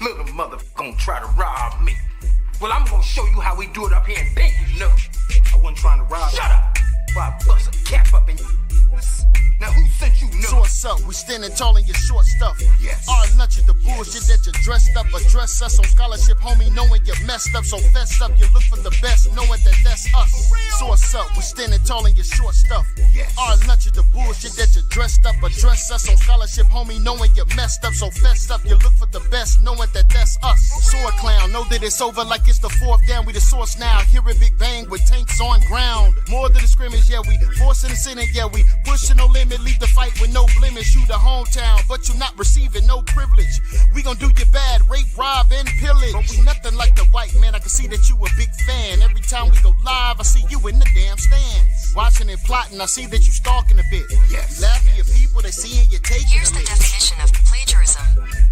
Little motherfucker gonna try to rob me. Well, I'm gonna show you how we do it up here in Dayton, you know. I wasn't trying to rob. Shut up! Before I bust a cap up in you. Now who sent you nuts? Source up, we standing tall in your short stuff. Yes. Our lunch is the bullshit that you dressed up. Address us on scholarship, homie, knowing you messed up. So fess up, you look for the best, knowing that that's us. Source up, we standing tall in your short stuff. Yes. Our lunch is the bullshit that you dressed up. Address us on scholarship, homie, knowing you messed up. So fess up, you look for the best, knowing that that's us. Sword clown, know that it's over like it's the fourth down. We the source now, hear a big bang with tanks on ground. More than the scrimmage, yeah, we forcing the sinning, yeah, we pushing no limit. Leave the fight with no blemish. You the hometown, but you not receiving no privilege. We gon' do you bad, rape, rob, and pillage. But we nothing like the white man. I can see that you a big fan. Every time we go live, I see you in the damn stands. Watching and plotting, I see that you stalking a bit. Yes. You laughing at people, they seeing you taking Here's the definition of plagiarism.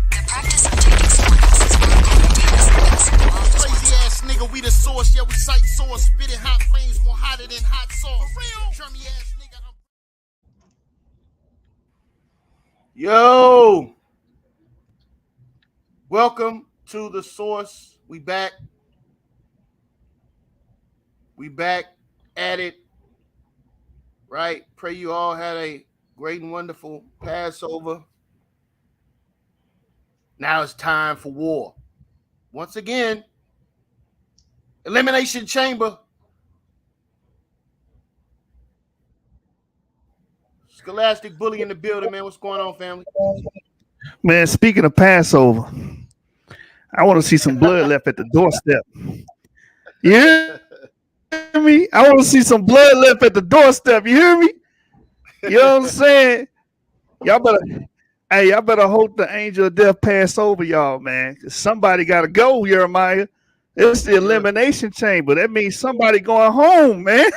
The practice of taking someone else's work simultaneously off as Crazy ass nigga, we the source. Yeah, we cite source. Spitting hot flames more hotter than hot sauce. For real? Chummy ass nigga. Yo, welcome to the source. We back at it, right? Pray you all had a great and wonderful Passover. Now it's time for war. Once again, Elimination Chamber. Scholastic Bully in the building, man. What's going on, family? Man, speaking of Passover, I want to see some blood left at the doorstep. You hear me? I want to see some blood left at the doorstep. You hear me? You know what I'm saying? Y'all better hope the angel of death pass over y'all, man. 'Cause somebody got to go, Jeremiah. It's the elimination chamber. That means somebody going home, man.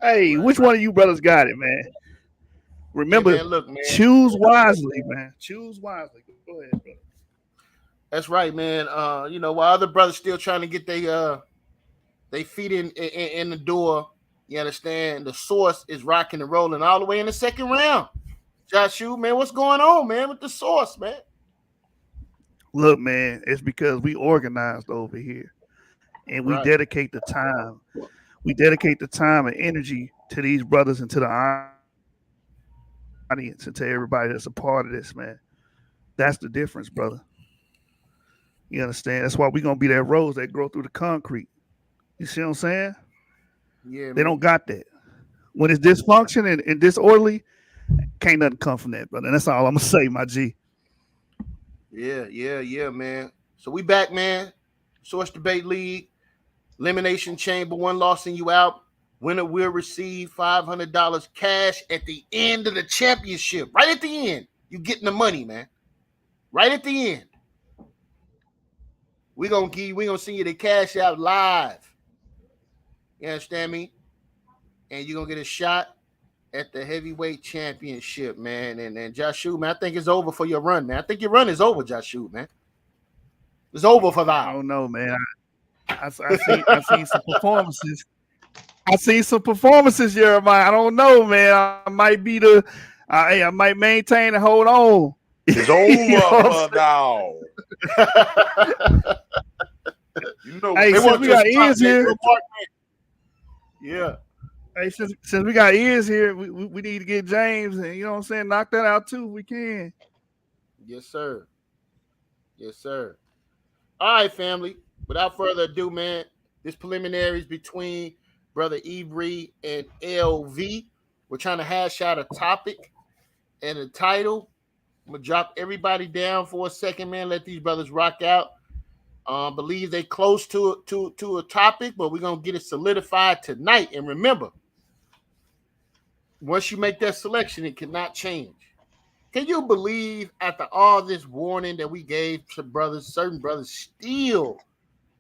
Hey, which one of you brothers got it, man? Remember, Hey, man, look, man. choose wisely, man. Choose wisely. Go ahead, brother. That's right, man. While other brothers still trying to get they feet in the door, you understand? The source is rocking and rolling all the way in the second round. Joshua, man, what's going on, man, with the source, man? Look, man, it's because we organized over here, and we dedicate the time. We dedicate the time and energy to these brothers and to the audience and to everybody that's a part of this, man. That's the difference, brother. You understand? That's why we're going to be that rose that grow through the concrete. You see what I'm saying? Yeah, they don't got that. When it's dysfunction and disorderly, can't nothing come from that, brother. And that's all I'm going to say, my G. Yeah, man. So we back, man. Source Debate League. Elimination Chamber, one loss and you out. Winner will receive $500 cash at the end of the championship. Right at the end, you getting the money, man. Right at the end. We gonna send you the cash out live. You understand me? And you're gonna get a shot at the heavyweight championship, man. And Joshua, man, I think it's over for your run, man. I think your run is over, Joshua, man. It's over for thou. I don't know, man. I seen some performances. I seen some performances, Jeremiah. I don't know, man. I might maintain and hold on. It's over now. Hey, since we got ears here. Yeah. Hey, since we got ears here, we need to get James and you know what I'm saying, knock that out too if we can. Yes, sir. All right, family. Without further ado, man, this preliminaries between Brother Ivri and LV. We're trying to hash out a topic and a title. I'm gonna drop everybody down for a second, man. Let these brothers rock out. Believe they close to a topic, but we're gonna get it solidified tonight. And remember, once you make that selection, it cannot change. Can you believe after all this warning that we gave to brothers, certain brothers still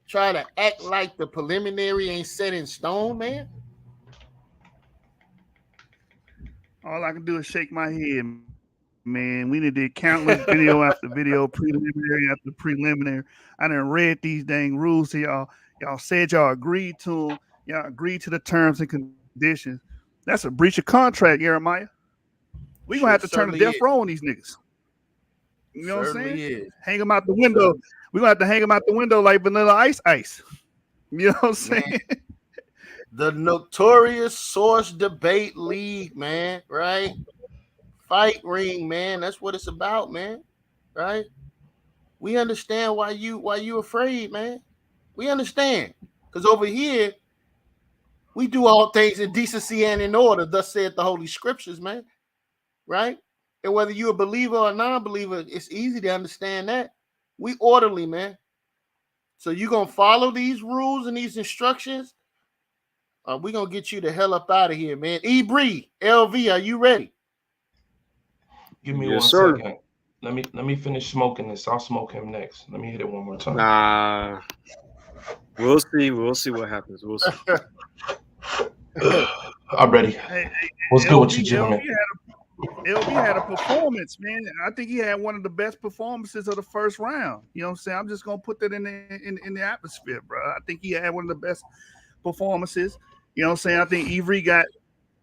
try to act like the preliminary ain't set in stone, man? All I can do is shake my head, man. We did countless video after video, preliminary after preliminary. I done read these dang rules to y'all. Y'all said y'all agreed to them. Y'all agreed to the terms and conditions. That's a breach of contract, Jeremiah. We're going to have to turn the death row on these niggas. You know what I'm saying? Certainly is. Hang them out the window. We're gonna have to hang them out the window like Vanilla Ice. You know what I'm saying? Man, the notorious Source Debate League, man, right? Fight ring, man. That's what it's about, man. Right? We understand why you afraid, man. We understand. Because over here, we do all things in decency and in order, thus said the Holy Scriptures, man. Right? And whether you're a believer or a non-believer, it's easy to understand that. We orderly, man. So you're gonna follow these rules and these instructions. We're gonna get you the hell up out of here, man. Ivri, LV, are you ready? Give me Yes, one sir. second. Let me finish smoking this. I'll smoke him next. Let me hit it one more time. Nah, we'll see. We'll see what happens. We'll see. I'm ready. Hey, What's good with you, gentlemen? LB had a performance, man. I think he had one of the best performances of the first round. You know what I'm saying? I'm just gonna put that in the atmosphere, bro. I think he had one of the best performances. You know what I'm saying? I think Ivri got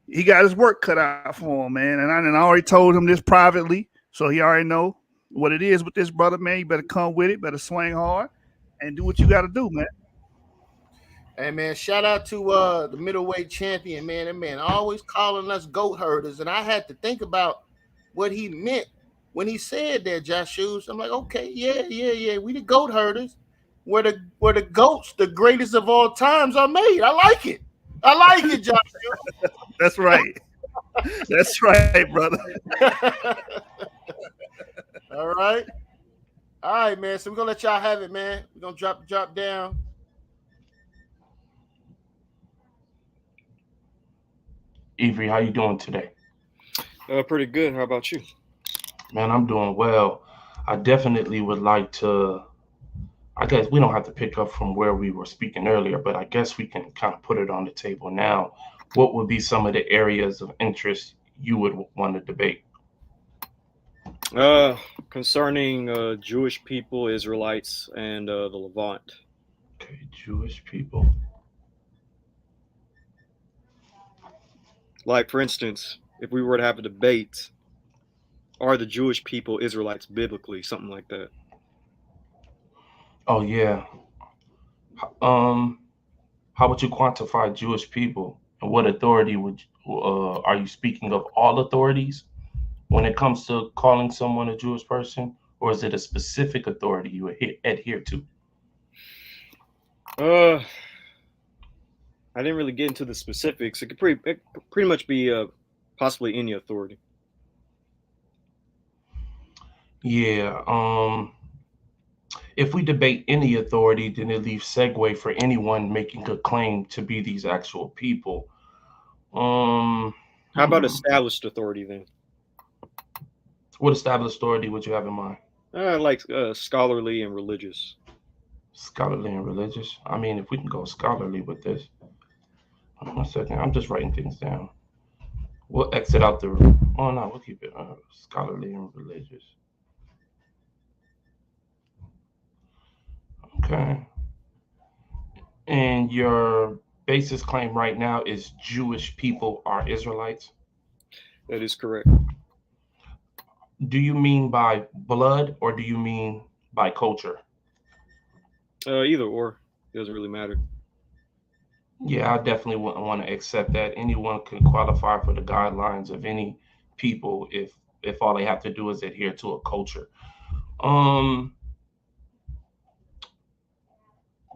his work cut out for him, man. And I already told him this privately, so he already know what it is with this brother, man. You better come with it, better swing hard, and do what you got to do, man. Hey man, shout out to the middleweight champion, man. That man always calling us goat herders, and I had to think about what he meant when he said that, Josh Hughes. I'm like, okay, yeah. We the goat herders, where the goats, the greatest of all times, are made. I like it, Josh Hughes. That's right. That's right, brother. All right, man. So we're gonna let y'all have it, man. We're gonna drop down. Ivri, how you doing today? Pretty good. How about you? Man, I'm doing well. I definitely would like to. I guess we don't have to pick up from where we were speaking earlier, but I guess we can kind of put it on the table now. What would be some of the areas of interest you would want to debate? Concerning Jewish people, Israelites, and the Levant. Okay, Jewish people. Like, for instance, if we were to have a debate, are the Jewish people Israelites biblically? Something like that. Oh yeah. How would you quantify Jewish people, and what authority are you speaking of? All authorities when it comes to calling someone a Jewish person, or is it a specific authority you adhere to? I didn't really get into the specifics. It could pretty much be possibly any authority. Yeah. If we debate any authority, then it leaves segue for anyone making a claim to be these actual people. How about established authority then? What established authority would you have in mind? Like scholarly and religious. Scholarly and religious. I mean, if we can go scholarly with this. 1 second, I'm just writing things down. We'll exit out the room. Oh no, we'll keep it scholarly and religious. Okay. And your basis claim right now is Jewish people are Israelites? That is correct. Do you mean by blood or do you mean by culture? Either or. It doesn't really matter. Yeah, I definitely wouldn't want to accept that. Anyone can qualify for the guidelines of any people if all they have to do is adhere to a culture.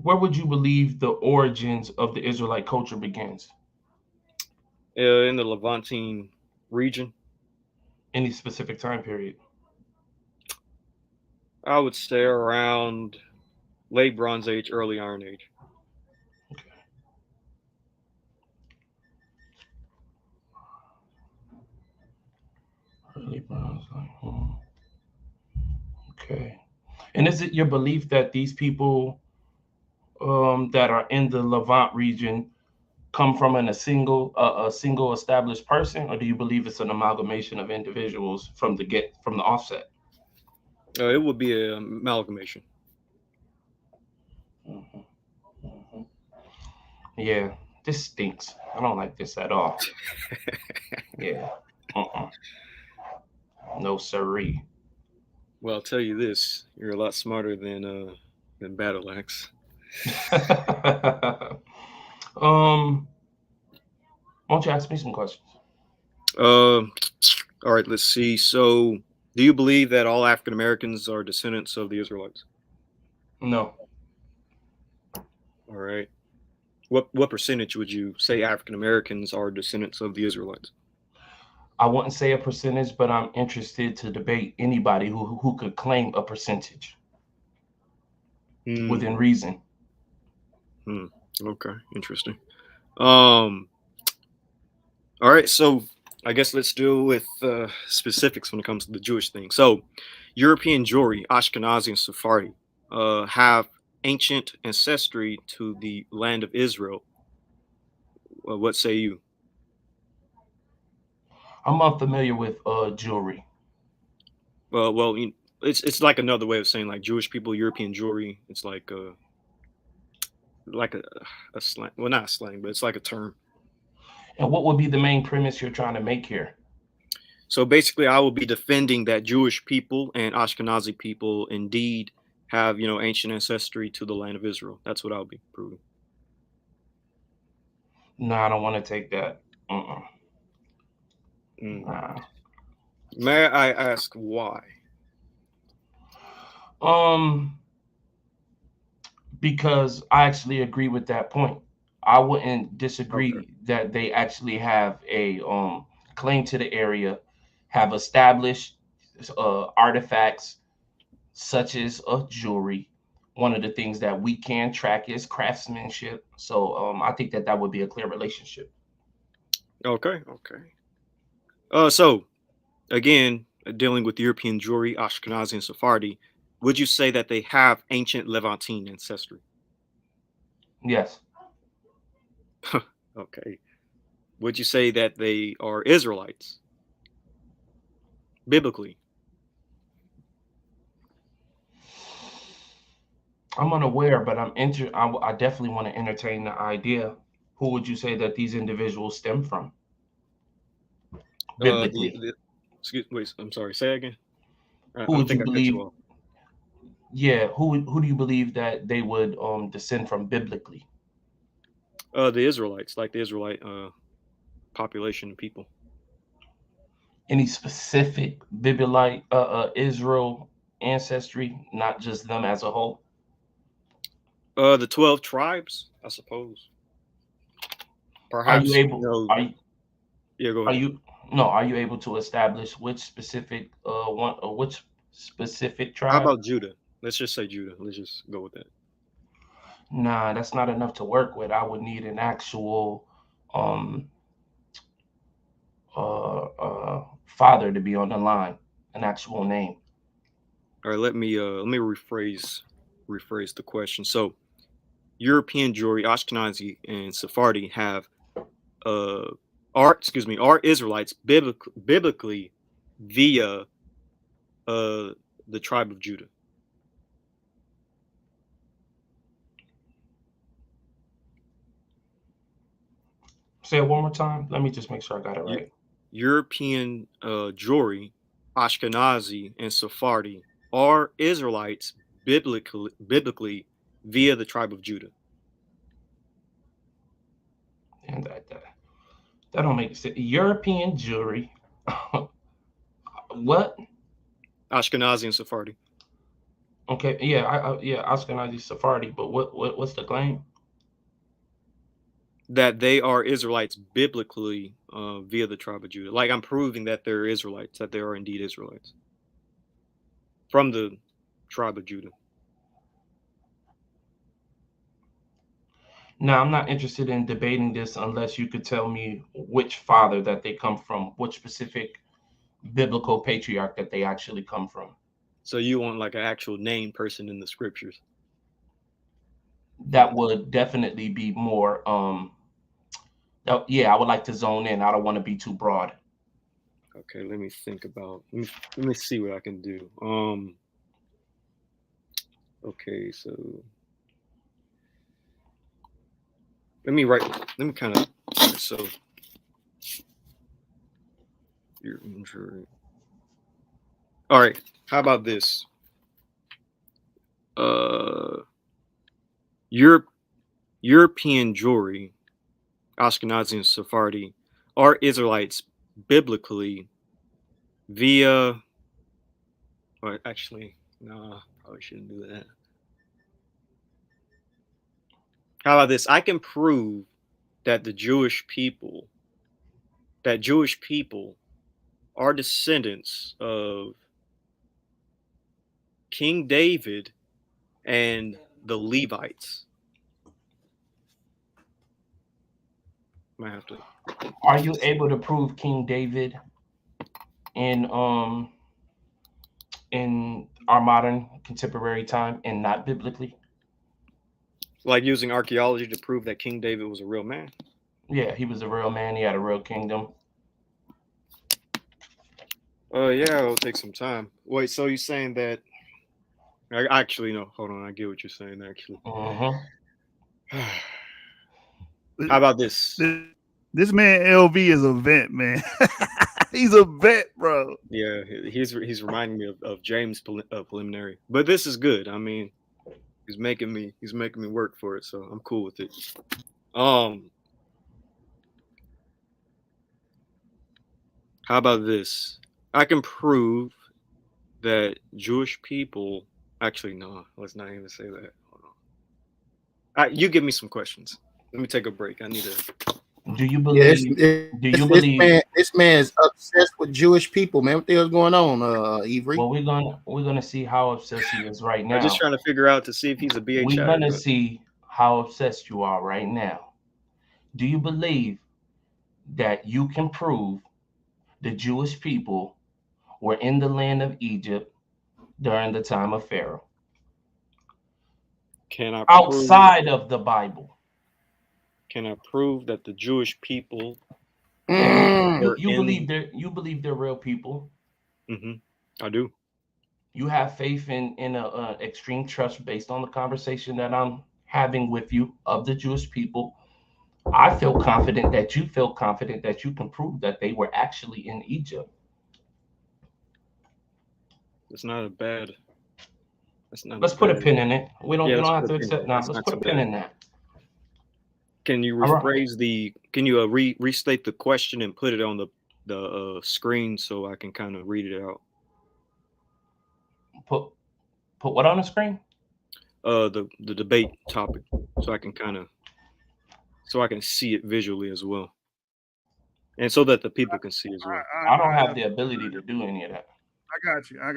Where would you believe the origins of the Israelite culture begins? In the Levantine region. Any specific time period? I would say around late Bronze Age, early Iron Age. Okay. Early Bronze Age. Okay. And is it your belief that these people that are in the Levant region come from a single established person, or do you believe it's an amalgamation of individuals from the offset? It would be an amalgamation. Mm-hmm. Mm-hmm. Yeah, this stinks. I don't like this at all. Yeah. No siree. Well, I'll tell you this: you're a lot smarter than Battle Axe. Why don't you ask me some questions? All right, let's see. So, do you believe that all African Americans are descendants of the Israelites? No. All right. What percentage would you say African Americans are descendants of the Israelites? I wouldn't say a percentage, but I'm interested to debate anybody who could claim a percentage within reason. Okay, interesting. All right, so I guess let's deal with specifics when it comes to the Jewish thing. So, European Jewry, Ashkenazi, and Sephardi have ancient ancestry to the land of Israel. What say you? I'm unfamiliar with Jewry. Well, it's like another way of saying like Jewish people, European Jewry. It's like a slang. Well, not a slang, but it's like a term. And what would be the main premise you're trying to make here? So basically, I will be defending that Jewish people and Ashkenazi people indeed have, ancient ancestry to the land of Israel. That's what I'll be proving. No, I don't want to take that. Nah. May I ask why? Because I actually agree with that point. I wouldn't disagree that they actually have a claim to the area, have established artifacts such as jewelry. One of the things that we can track is craftsmanship. So I think that would be a clear relationship. Okay. So again, dealing with European Jewry, Ashkenazi, and Sephardi, would you say that they have ancient Levantine ancestry? Yes. Okay. Would you say that they are Israelites? Biblically? I'm unaware, but I definitely want to entertain the idea. Who would you say that these individuals stem from? Biblically. Wait, I'm sorry. Say again. Who would you I cut you believe? off. Yeah, who do you believe that they would descend from biblically? The Israelites, like the Israelite population of people. Any specific Biblite Israel ancestry, not just them as a whole? The 12 tribes, I suppose. Perhaps. Are you able? Yeah, go ahead. Are you able to establish which specific which specific tribe? How about Judah? Let's just say Judah. Let's just go with that. Nah, that's not enough to work with. I would need an actual father to be on the line, an actual name. All right, let me rephrase the question. So, European Jewry, Ashkenazi, and Sephardi have are Israelites biblically via the tribe of Judah. Say it one more time. Let me just make sure I got it right. European Jewry, Ashkenazi, and Sephardi are Israelites biblically via the tribe of Judah. And that don't make sense. European Jewry. What? Ashkenazi and Sephardi. Okay, yeah, Ashkenazi Sephardi, but what's the claim? That they are Israelites biblically via the tribe of Judah. Like I'm proving that they're Israelites, that they are indeed Israelites from the tribe of Judah. Now, I'm not interested in debating this unless you could tell me which father that they come from, which specific biblical patriarch that they actually come from. So you want like an actual named person in the scriptures? That would definitely be more yeah, I would like to zone in. I don't want to be too broad. Okay, let me think about let me see what I can do. Okay, so let me kind of so you're injured. All right, How about this? Europe, European Jewry, Ashkenazi and Sephardi are Israelites biblically via. Or actually, no, probably shouldn't do that. How about this? I can prove that Jewish people are descendants of King David and the Levites. Might have to. Are you able to prove King David in our modern contemporary time and not biblically? Like using archaeology to prove that King David was a real man? Yeah, he was a real man. He had a real kingdom. Yeah, it'll take some time. Wait, so you're saying that? Actually, no. Hold on, I get what you're saying. Actually, how about this? This man LV is a vet, man. He's a vet, bro. Yeah, he's reminding me of James' preliminary, but this is good. I mean, he's making me work for it, so I'm cool with it. How about this? I can prove that Jewish people. Actually, no. Let's not even say that. Hold on. You give me some questions. Let me take a break. I need to. Do you believe? This man is obsessed with Jewish people, man? What the hell's going on, Ivri? Well, we're gonna see how obsessed he is right now. I'm just trying to figure out to see if he's a BHI. We're gonna see how obsessed you are right now. Do you believe that you can prove the Jewish people were in the land of Egypt during the time of Pharaoh? Can I outside of the Bible? Can I prove that the Jewish people? You believe they're real people? Mm-hmm. I do. You have faith in a extreme trust based on the conversation that I'm having with you of the Jewish people. I feel confident that you feel confident that you can prove that they were actually in Egypt. It's not a bad. Let's put a pin in it. We don't have to accept now. Let's put a pin in that. Can you rephrase the? Can you restate the question and put it on the screen so I can kind of read it out? Put what on the screen? The debate topic, so I can see it visually as well, and so that the people can see as well. I don't have the ability to do any of that. I got you. I'll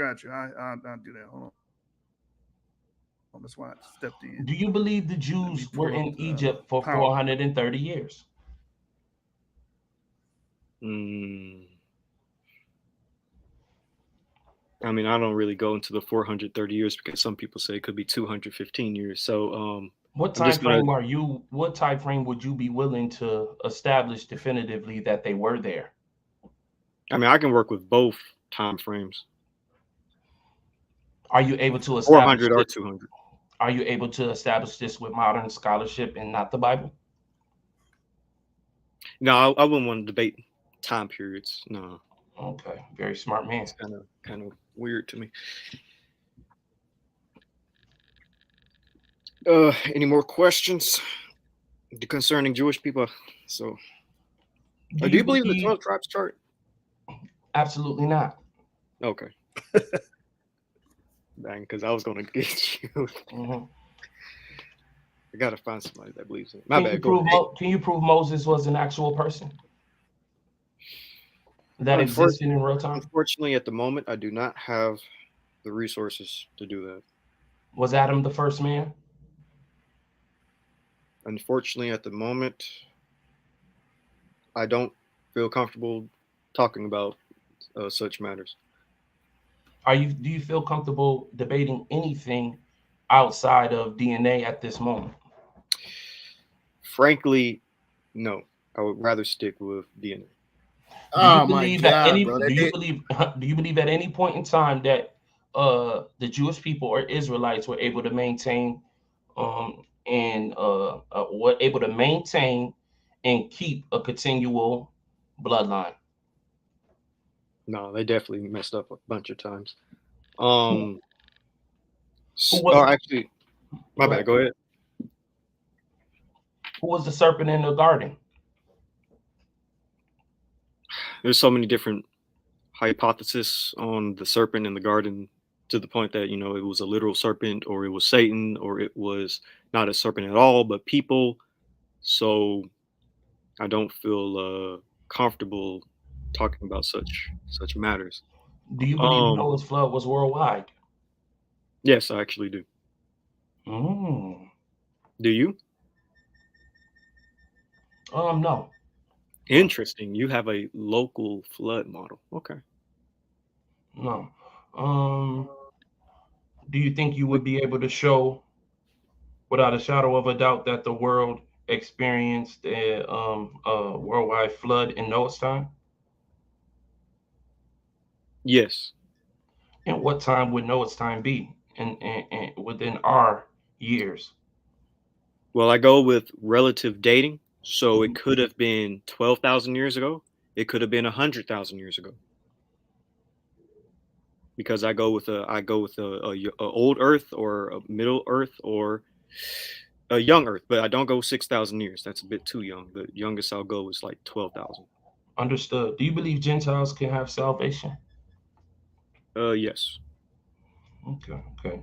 do that. Hold on. That's why I stepped in. Do you believe the Jews were in Egypt for 430 years? I mean, I don't really go into the 430 years because some people say it could be 215 years. So, what time frame are you? What time frame would you be willing to establish definitively that they were there? I mean, I can work with both time frames. Are you able to establish 400 or 200? Are you able to establish this with modern scholarship and not the Bible? No, I wouldn't want to debate time periods. No. Okay, very smart man. It's kind of weird to me. Any more questions concerning Jewish people? So, do you believe the 12 tribes chart? Absolutely not. Okay. Dang, because I was going to get you. Mm-hmm. I got to find somebody that believes in it. Can you prove Moses was an actual person that existed in real time? Unfortunately, at the moment, I do not have the resources to do that. Was Adam the first man? Unfortunately, at the moment, I don't feel comfortable talking about such matters. Do you feel comfortable debating anything outside of DNA at this moment? Frankly, no. I would rather stick with DNA. Do you believe at any point in time that the Jewish people or Israelites were able to maintain and keep a continual bloodline? No, they definitely messed up a bunch of times. Um, Who oh, was actually, my go bad. ahead. Go ahead. Who was the serpent in the garden? There's so many different hypotheses on the serpent in the garden, to the point that it was a literal serpent, or it was Satan, or it was not a serpent at all, but people. So I don't feel comfortable talking about such matters. Do you believe Um, Noah's flood was worldwide? yes, I actually do. Mm. Do you? No. Interesting. You have a local flood model. Okay. No. Um, do you think you would be able to show without a shadow of a doubt that the world experienced a worldwide flood in Noah's time? Yes. And what time would Noah's time be in within our years? Well, I go with relative dating. So it Mhm. could have been 12,000 years ago. It could have been 100,000 years ago. Because I go with a old Earth, or a middle Earth, or a young Earth, but I don't go 6,000 years. That's a bit too young. The youngest I'll go is like 12,000. Understood. Do you believe Gentiles can have salvation? Yes. Okay, okay.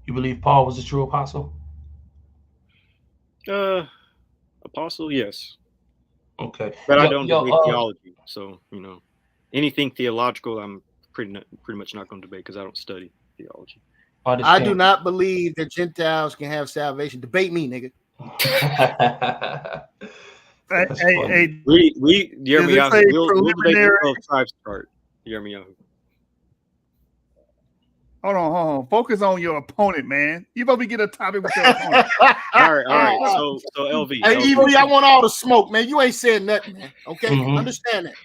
You believe Paul was a true apostle? Uh, Apostle, yes, Okay. but I Yo, don't yo, debate theology. So anything theological, I'm pretty much not going to debate because I don't study theology. I do understand. not believe that Gentiles can have salvation. Debate me, nigga. Hey, That's hey, funny. hey, We does it Yirmiyahu, say we'll debate the preliminary? 12 tribes chart. Yirmiyahu. Hold on. Focus on your opponent, man. You about to get a topic with your opponent. All right. So LV, Hey, LV. Ivri, I want all the smoke, man. You ain't said nothing, man. Okay, Mhm. understand that.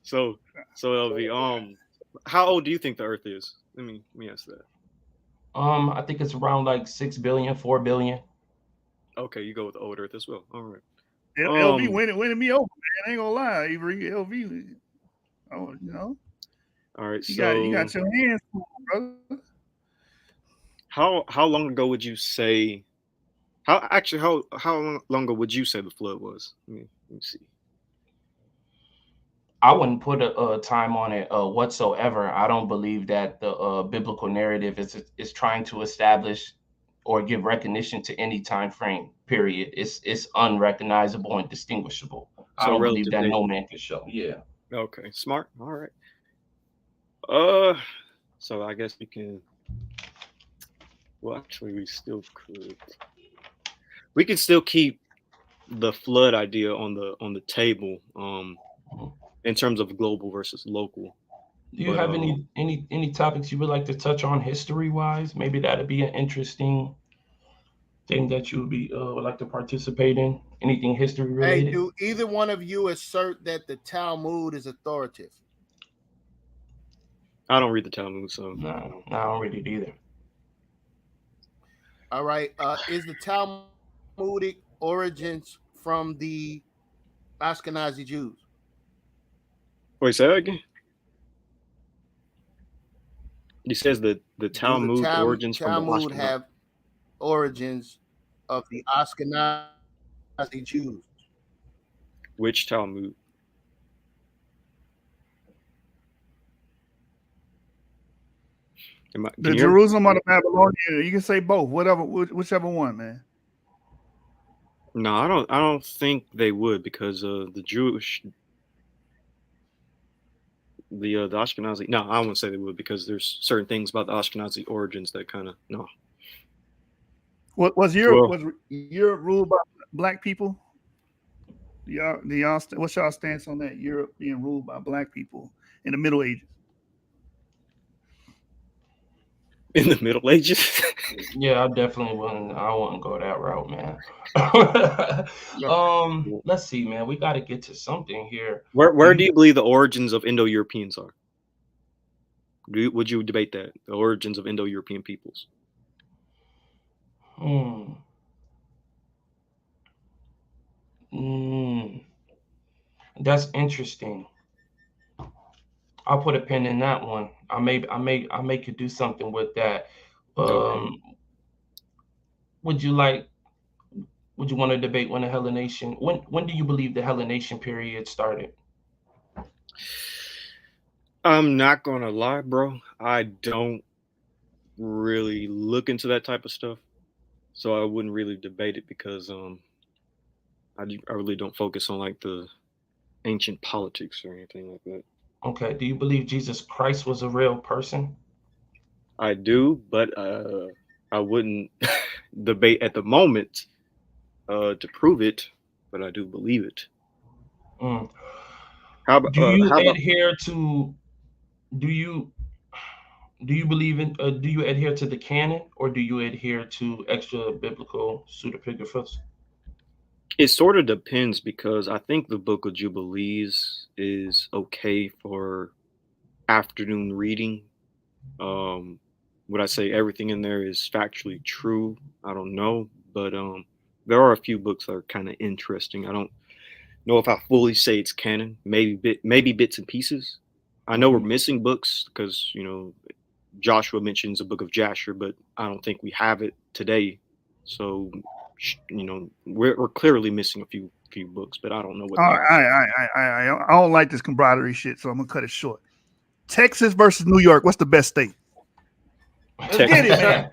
So LV, how old do you think the Earth is? Let me ask that. I think it's around like 6 billion, 4 billion. Okay, you go with the old Earth as well. All right. LV winning me over, man. I ain't gonna lie, Ivri. LV, All right. you got So your hands full, brother. how long ago would you say? How long ago would you say the flood was? Let me see. I wouldn't put a time on it whatsoever. I don't believe that the biblical narrative is trying to establish or give recognition to any time frame. Period. It's unrecognizable and distinguishable. I So don't believe relative that no dating. man can show. Yeah. Okay, smart. All right. Uh, so I guess we can. Well, actually, we still could. We can still keep the flood idea on the table. Mhm. In terms of global versus local, Do you but have any topics you would like to touch on history wise? Maybe that'd be an interesting thing that you would like to participate in. Anything history Hey, related? do either one of you assert that the Talmud is authoritative? I don't read the Talmud, so No, I don't read it either. All right. Is the Talmudic origins from the Ashkenazi Jews? wait, say that again. He says that the Do the Talmud origins from the Talmud Ashkenaz. have origins of the Ashkenazi Jews? Which Talmud? Can The you hear me? Jerusalem or the Babylonian? You can say both, whichever one, man. No, I don't. I don't think they would, because the Jewish, the Ashkenazi. No, I wouldn't say they would, because there's certain things about the Ashkenazi origins that kind of no. What was Well, Europe ruled by black people? What's y'all stance on that? Europe being ruled by black people in the Middle Ages? in the Middle Ages. Yeah, I definitely wouldn't. I wouldn't go that route, man. Let's see, man. We got to get to something here. Where do you believe the origins of Indo-Europeans are? Would you debate that, the origins of Indo-European peoples? Hmm. Mm, that's interesting. I'll put a pin in that one. I may could do something with that. Okay. Would you like? Would you want to debate when the Hellenation? When do you believe the Hellenation period started? I'm not gonna lie, bro. I don't really look into that type of stuff, so I wouldn't really debate it because I really don't focus on like the ancient politics or anything like that. Okay. Do you believe Jesus Christ was a real person? I do, but I wouldn't debate at the moment to prove it, but I do believe it. Mm. How about Do you how about adhere to? Do you do you believe in? Do you adhere to the canon, or do you adhere to extra biblical pseudepigraphos? it sort of depends because I think the Book of Jubilees is okay for afternoon reading. Would I say everything in there is factually true? I don't know, but there are a few books that are kind of interesting. I don't know if I fully say it's canon. Maybe bits and pieces. I know we're Mhm. missing books because Joshua mentions a book of Jasher, but I don't think we have it today. So we're clearly missing a few books, but I don't know what All they right, are. I don't like this camaraderie shit, so I'm gonna cut it short. Texas versus New York. What's the best state? Let's get it, Texas, man.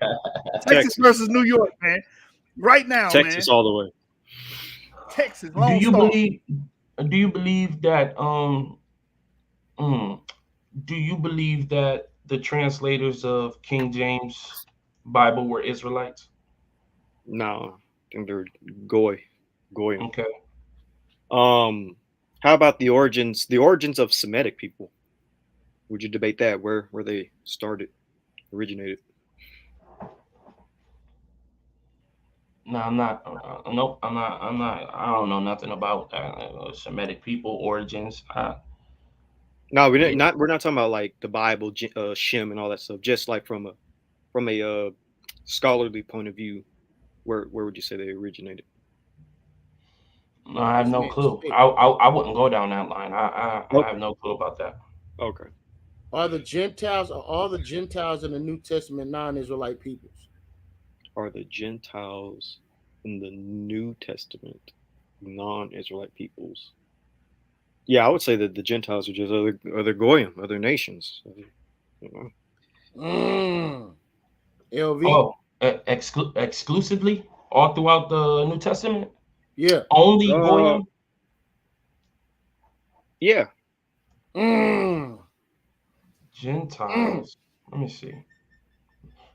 Texas Texas, versus New York, man. Right now, Texas, man. all the way. Texas, Do Lone you Star. believe? Do you believe that? Mm, do you believe that the translators of King James Bible were Israelites? No, I think they're Goy, Goyim. Okay. How about the origins? The origins of Semitic people. Would you debate that? Where they started, originated? No, I'm not. Nope, I'm not. I'm not. I don't know nothing about Semitic people origins. No, Yeah, we're not talking about like the Bible, Shem, and all that stuff. Just like from a scholarly point of view, where would you say they originated? no, I have This no man clue. spit. I wouldn't go down that line. I Okay, have no clue about that. okay. Are all the Gentiles in the New Testament non-Israelite peoples? Are the Gentiles in the New Testament non-Israelite peoples? Yeah, I would say that the Gentiles are just other goyim, other nations. You know. LV? Oh, exclusively all throughout the New Testament, Yeah. only Uh, Goyim. yeah. Mm. Mm. Gentiles. Let me see.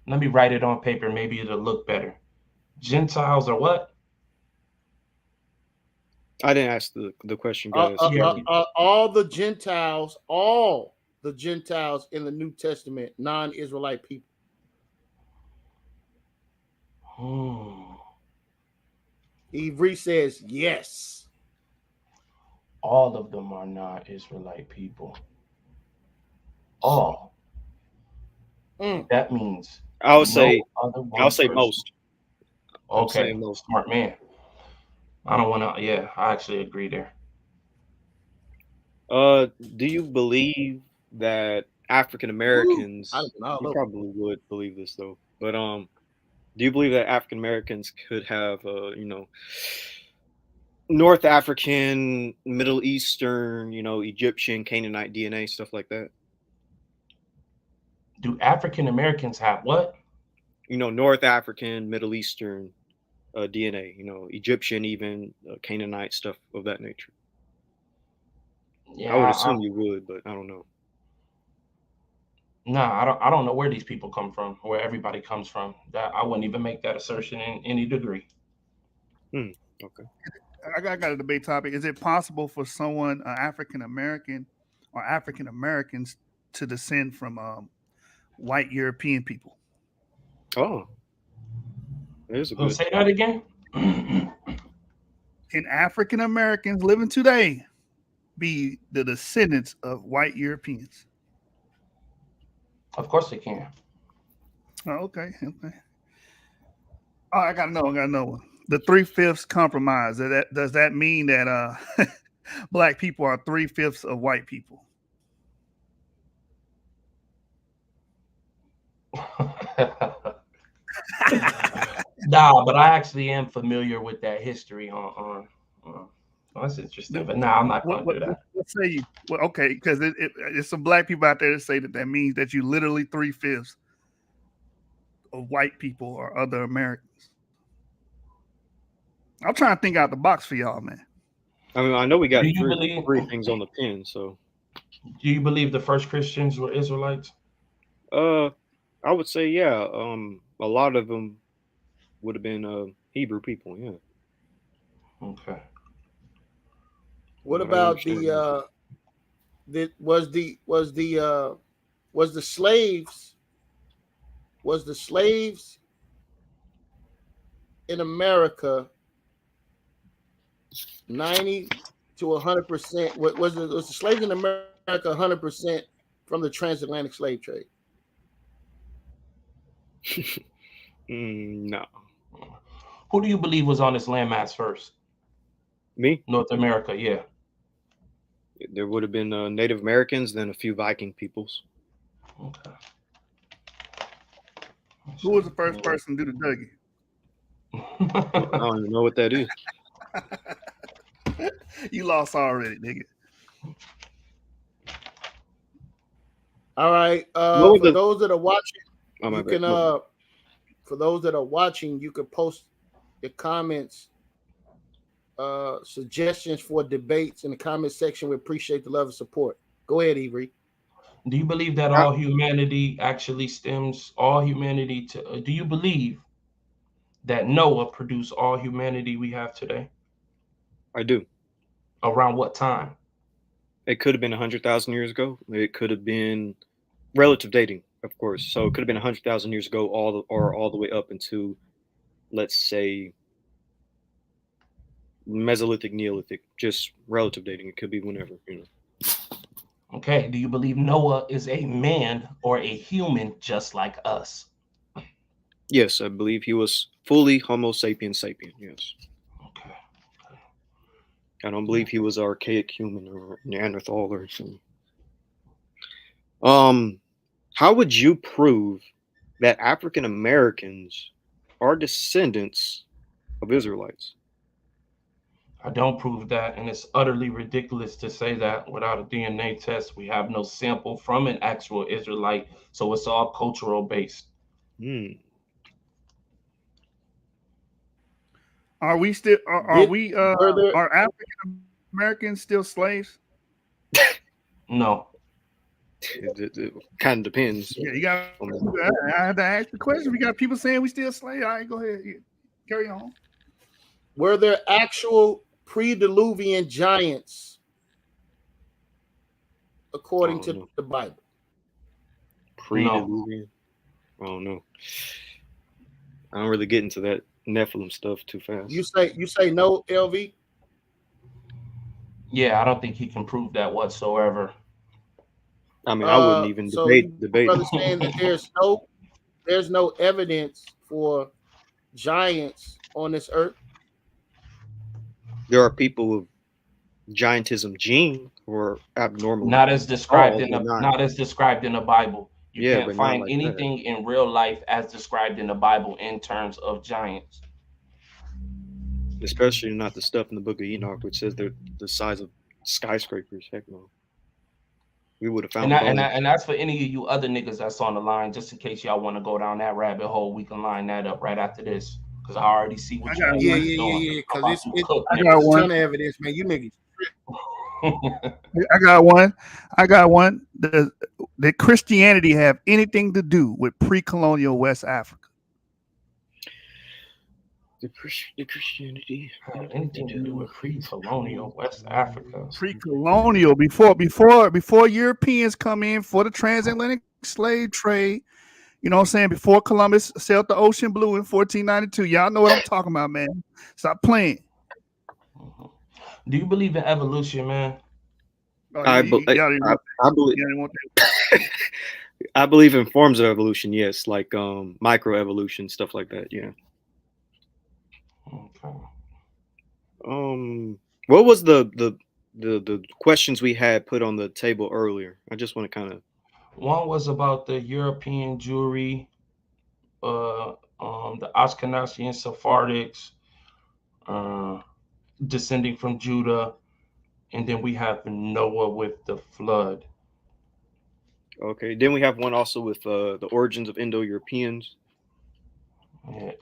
Let me write it on paper. Maybe it'll look better. Gentiles are what? I didn't ask the question. Guys, Yeah. repeat. All the Gentiles in the New Testament, non-Israelite people. Hmm. Ivri says yes. All of them are not Israelite people. All. Mm. That means I would no say other I'll one say person. most. I'm Okay. saying most. Smart man. I don't want to. Yeah, I actually agree there. Do you believe that African Woo. I Americans? done been all You over. probably would believe this though, but do you believe that African Americans could have North African, Middle Eastern, Egyptian, Canaanite DNA, stuff like that? Do African Americans have what? North African, Middle Eastern DNA, Egyptian, even Canaanite stuff of that nature. I Yeah. would assume you would, but I don't know. Nah, I don't. I don't know where these people come from. Where everybody comes from. That I wouldn't even make that assertion in any degree. Hmm. Okay. I got a debate topic. Is it possible for someone, African American or African Americans, to descend from white European people? Oh, there's a Who good. say that again? Can African Americans living today be the descendants of white Europeans? Of course they can. Oh, okay, okay. Oh, I got to know. I got to know. The 3/5 compromise. Does that mean that black people are 3/5 of white people? Nah, but I actually am familiar with that history on that's interesting. But nah, I'm not What gonna do that. what say you? Well, okay, because there's some black people out there that say that means that you literally 3/5 of white people or other Americans. I'm trying to think out the box for y'all, man. I mean, I know we got Do you three believe? three things on the pin, so Do you believe the first Christians were Israelites? uh, I would say yeah. A lot of them would have been Hebrew people. Yeah, Okay. What I about understand that. was the slaves in America 90 to 100%? Was the slaves in America 100% from the transatlantic slave trade? No, Who do you believe was on this landmass first? me. North America, yeah. There would have been Native Americans, then a few Viking peoples. Okay. Who was the first person to do the Dougie? I don't even know what that is. You lost already, nigga. All right. What was For the- those that are watching, Oh, my you bad. can for those that are watching, you can post your comments, suggestions for debates in the comment section. We appreciate the love and support. Go ahead, Ivri. Do you believe that all humanity actually stems all humanity to? Do you believe that Noah produced all humanity we have today? I do. Around what time? It could have been 100,000 years ago. It could have been relative dating, of course. So it could have been 100,000 years ago, all the way up into, let's say, Mesolithic, Neolithic. Just relative dating. It could be whenever, you know. Okay. Do you believe Noah is a man or a human just like us? Yes, I believe he was fully Homo sapiens sapien. Yes. Okay. I don't believe he was archaic human or Neanderthal or something. How would you prove that African Americans are descendants of Israelites? I don't prove that, and it's utterly ridiculous to say that without a DNA test. We have no sample from an actual Israelite, so it's all cultural based. Hmm. Are we still? Are African Americans still slaves? No. It kind of depends. Yeah, you got. I had to ask the question. We got people saying we still slaves. All right, go ahead. Carry on. Were there actual pre-Diluvian giants according to the Bible? Pre-Diluvian? I don't know. I don't really get into that Nephilim stuff too fast. You say no, LV? Yeah, I don't think he can prove that whatsoever. I mean, I wouldn't even debate. Brother saying that there's no evidence for giants on this earth. There are people with giantism gene or abnormal. Not as described in the Bible. You can't find like anything in real life as described in the Bible in terms of giants. Especially not the stuff in the Book of Enoch, which says they're the size of skyscrapers. Heck no. We would have found. And that's for any of you other niggas that's on the line. Just in case y'all want to go down that rabbit hole, we can line that up right after this. Because I already see what you're doing. Yeah. Because I got a ton of evidence, man. You niggas. I got one. Did Christianity have anything to do with pre-colonial West Africa? The Christianity have anything to do with pre-colonial West Africa? Pre-colonial, before Europeans come in for the transatlantic slave trade. You know what I'm saying? Before Columbus sailed the ocean blue in 1492. Y'all know what I'm talking about, man. Stop playing. Do you believe in evolution, man? I believe. I believe in forms of evolution. Yes, like microevolution, stuff like that. Yeah. Okay. What was the questions we had put on the table earlier? I just want to kind of. One was about the European Jewry. the Ashkenazi and Sephardics, descending from Judah, and then we have Noah with the flood. Okay. Then we have one also with the origins of Indo-Europeans. Yeah,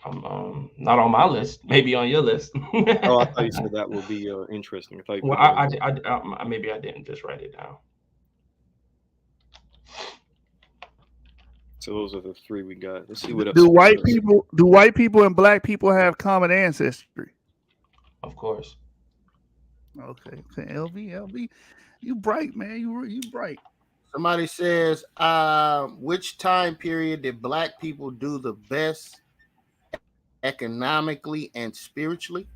not on my list. Maybe on your list. Oh, I thought you said that would be interesting. I thought you Well, put that in. maybe I didn't just write it down. So those are the three we got. Let's see what else. Do white people and black people have common ancestry? Of course. Okay. LV, you bright, man. You bright. Somebody says, which time period did black people do the best economically and spiritually?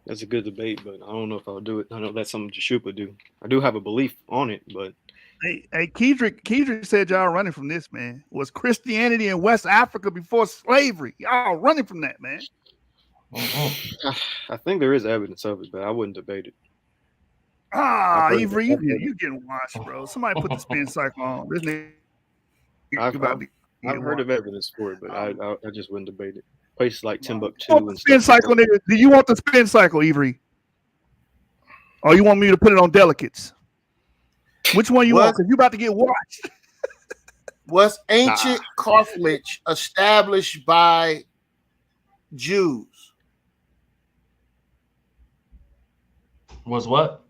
That's a good debate, but I don't know if I'll do it. I know that's something Jashoop would do. I do have a belief on it, but Hey, Kedrick said y'all running from this, man. Was Christianity in West Africa before slavery? Y'all running from that, man. I think there is evidence of it, but I wouldn't debate it. Ivri, you getting washed, bro. Somebody put the spin cycle on. This nigga I've heard of evidence for it, but I just wouldn't debate it. Places like Timbuktu and spin stuff. cycle, nigga. Do you want the spin cycle, Ivri? Or you want me to put it on delegates? Which one you want? Because you about to get washed. Was ancient Carthage established by Jews? Was what?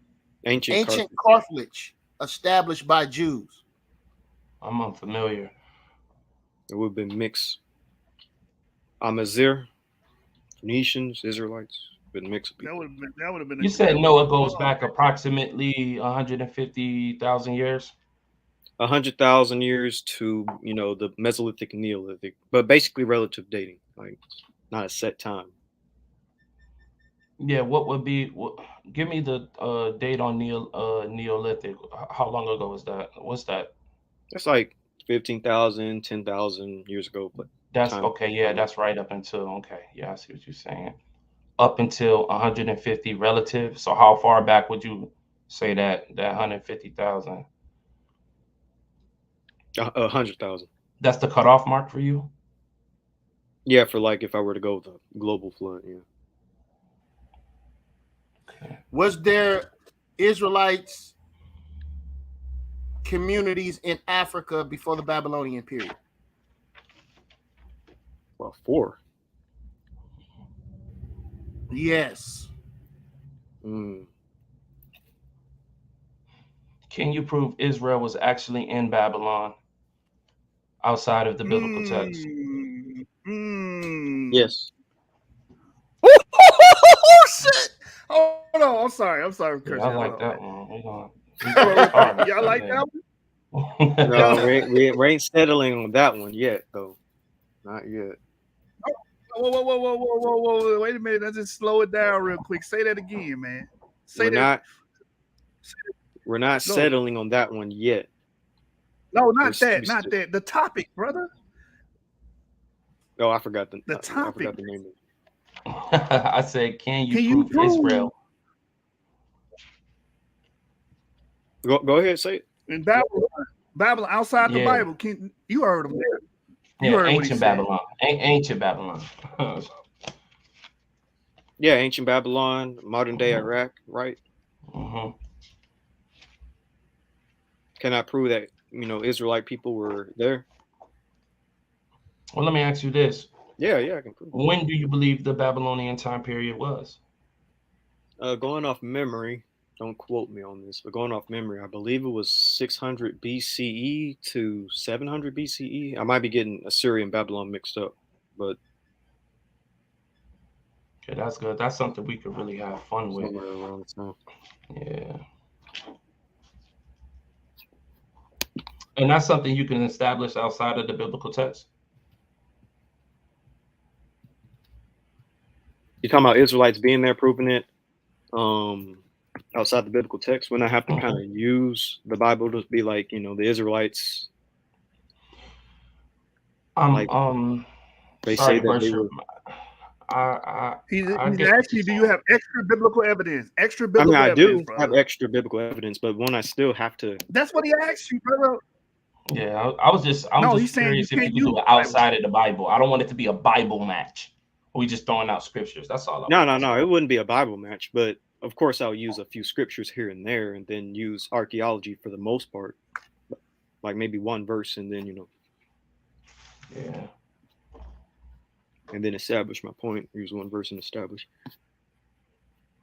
Ancient Carthage established by Jews. I'm unfamiliar. It would have been mixed. Amazir, Phoenicians, Israelites, been mixed. That would have been. You said Noah goes back approximately 150,000 years. 100,000 years to the Mesolithic, Neolithic, but basically relative dating, like not a set time. Yeah, what would be? Give me the date on Neolithic. How long ago was that? What's that? That's like 15,000, 10,000 years ago. But that's okay. Yeah, that's right up until okay. Yeah, I see what you're saying. Up until 150 relative. So how far back would you say that 150,000? 100,000. That's the cutoff mark for you? Yeah, for like if I were to go with a global flood, yeah. Okay. Was there Israelites communities in Africa before the Babylonian period? Well, 4. Yes. Can you prove Israel was actually in Babylon outside of the biblical text? Yes. Oh shit! Hold on, I'm sorry. Yeah, I like that one. Y'all like that one? No, we ain't settling on that one yet, though. Not yet. Whoa! Wait a minute. Let's just slow it down real quick. Say that again, man. We're not settling on that one yet. No, not that. The topic, brother. Oh, I forgot the topic. I forgot the name. I said, can you prove Israel? Go ahead, say it. In Babylon outside the Bible. You heard him there? Yeah, ancient Babylon. Ancient Babylon. Yeah, ancient Babylon, modern day Iraq, right? Mm-hmm. Can I prove that Israelite people were there? Well, let me ask you this. Yeah, I can prove. When do you believe the Babylonian time period was? Going off memory, don't quote me on this, but going off memory, I believe it was 600 BCE to 700 BCE. I might be getting Assyrian Babylon mixed up, but okay, that's good. That's something we could really have fun with. Somewhere around the time. Yeah. And that's something you can establish outside of the biblical text. You're talking about Israelites being there, proving it outside the biblical text. When I have to kind of use the Bible to be like, the Israelites. They say that they were. He's asking, do you have extra biblical evidence? I do have extra biblical evidence, but one I still have to. That's what he asked you, brother. Yeah, I'm No, just he's saying you curious if you can't could use do it the Bible. outside of the Bible. I don't want it to be a Bible match. We just throwing out scriptures. That's all I No, want no, to say. no. It wouldn't be a Bible match, but of course I'll use a few scriptures here and there, and then use archaeology for the most part, like maybe one verse, and then Yeah. and then establish my point. Use one verse and establish.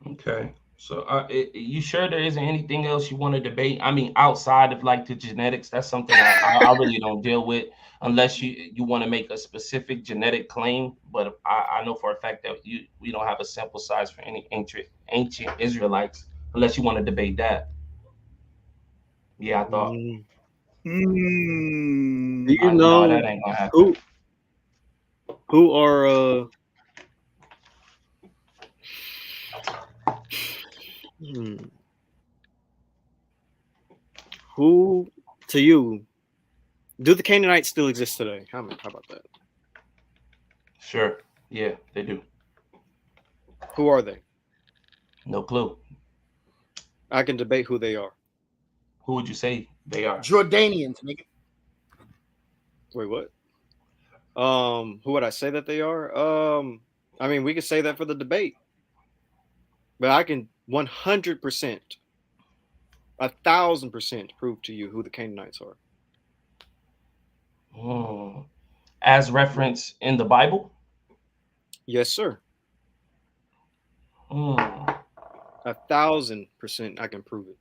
Okay. So, you sure there isn't anything else you want to debate? I mean, outside of like the genetics, that's something I really don't deal with unless you want to make a specific genetic claim. But I know for a fact that we don't have a sample size for any ancient Israelites unless you want to debate that. Yeah, I thought. Mm. Do Mm, you No, know that ain't gonna happen. who are hmm, who to you do the Canaanites still exist today? How about that? Sure. Yeah, they do. Who are they? No clue. I can debate who they are. Who would you say they are? Jordanians, nigga. Wait, what? Who would I say that they are? I mean, we could say that for the debate, but I can 100%, 1,000% prove to you who the Canaanites are. Hmm. As referenced in the Bible? Yes, sir. Hmm. 1,000% I can prove it.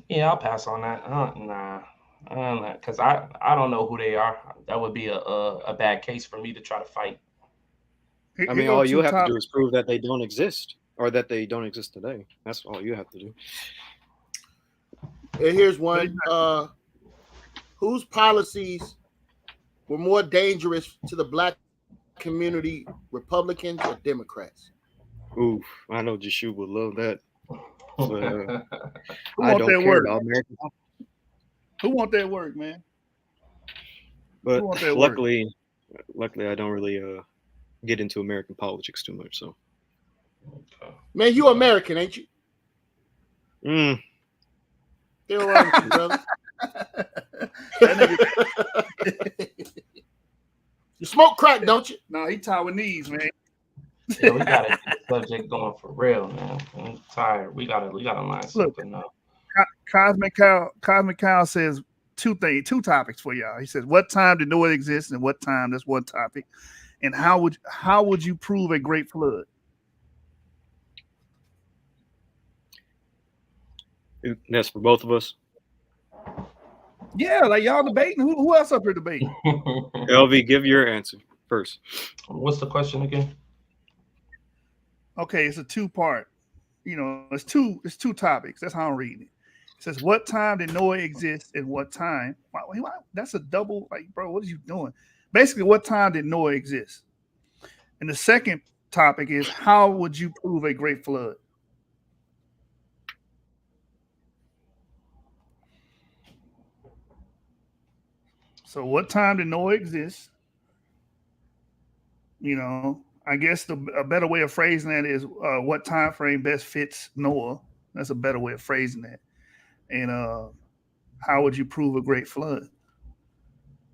Yeah, I'll pass on that. Nah, because I don't know who they are. That would be a bad case for me to try to fight. I here mean, go all you two have to do topics. is prove that they don't exist or that they don't exist today. That's all you have to do. And here's one. Whose policies were more dangerous to the black community, Republicans or Democrats? Oof, I know Jeshu would love that. But Who I want don't that care work? about American. Who want that work, man? But Who want that work? luckily, I don't really get into American politics too much. So, Man, you American, ain't you? mm, Still wrong with you, brother. You smoke crack, don't you? No, he Taiwanese, man. Yeah, we gotta get the subject going for real, man. I'm tired. We gotta line something up. Cosmic Cow says two topics for y'all. He says, what time did Noah exist and what time? That's one topic. And how would you prove a great flood? that's for both of us. Yeah, like y'all debating. Who else up here debating? LV, give your answer first. What's the question again? Okay, it's a two-part. It's two topics. That's how I'm reading it. It says, what time did Noah exist and what time? Why, that's a double, like, bro, what are you doing? Basically, what time did Noah exist? And the second topic is, how would you prove a great flood? So what time did Noah exist? I guess a better way of phrasing that is what time frame best fits Noah. That's a better way of phrasing that. And how would you prove a great flood?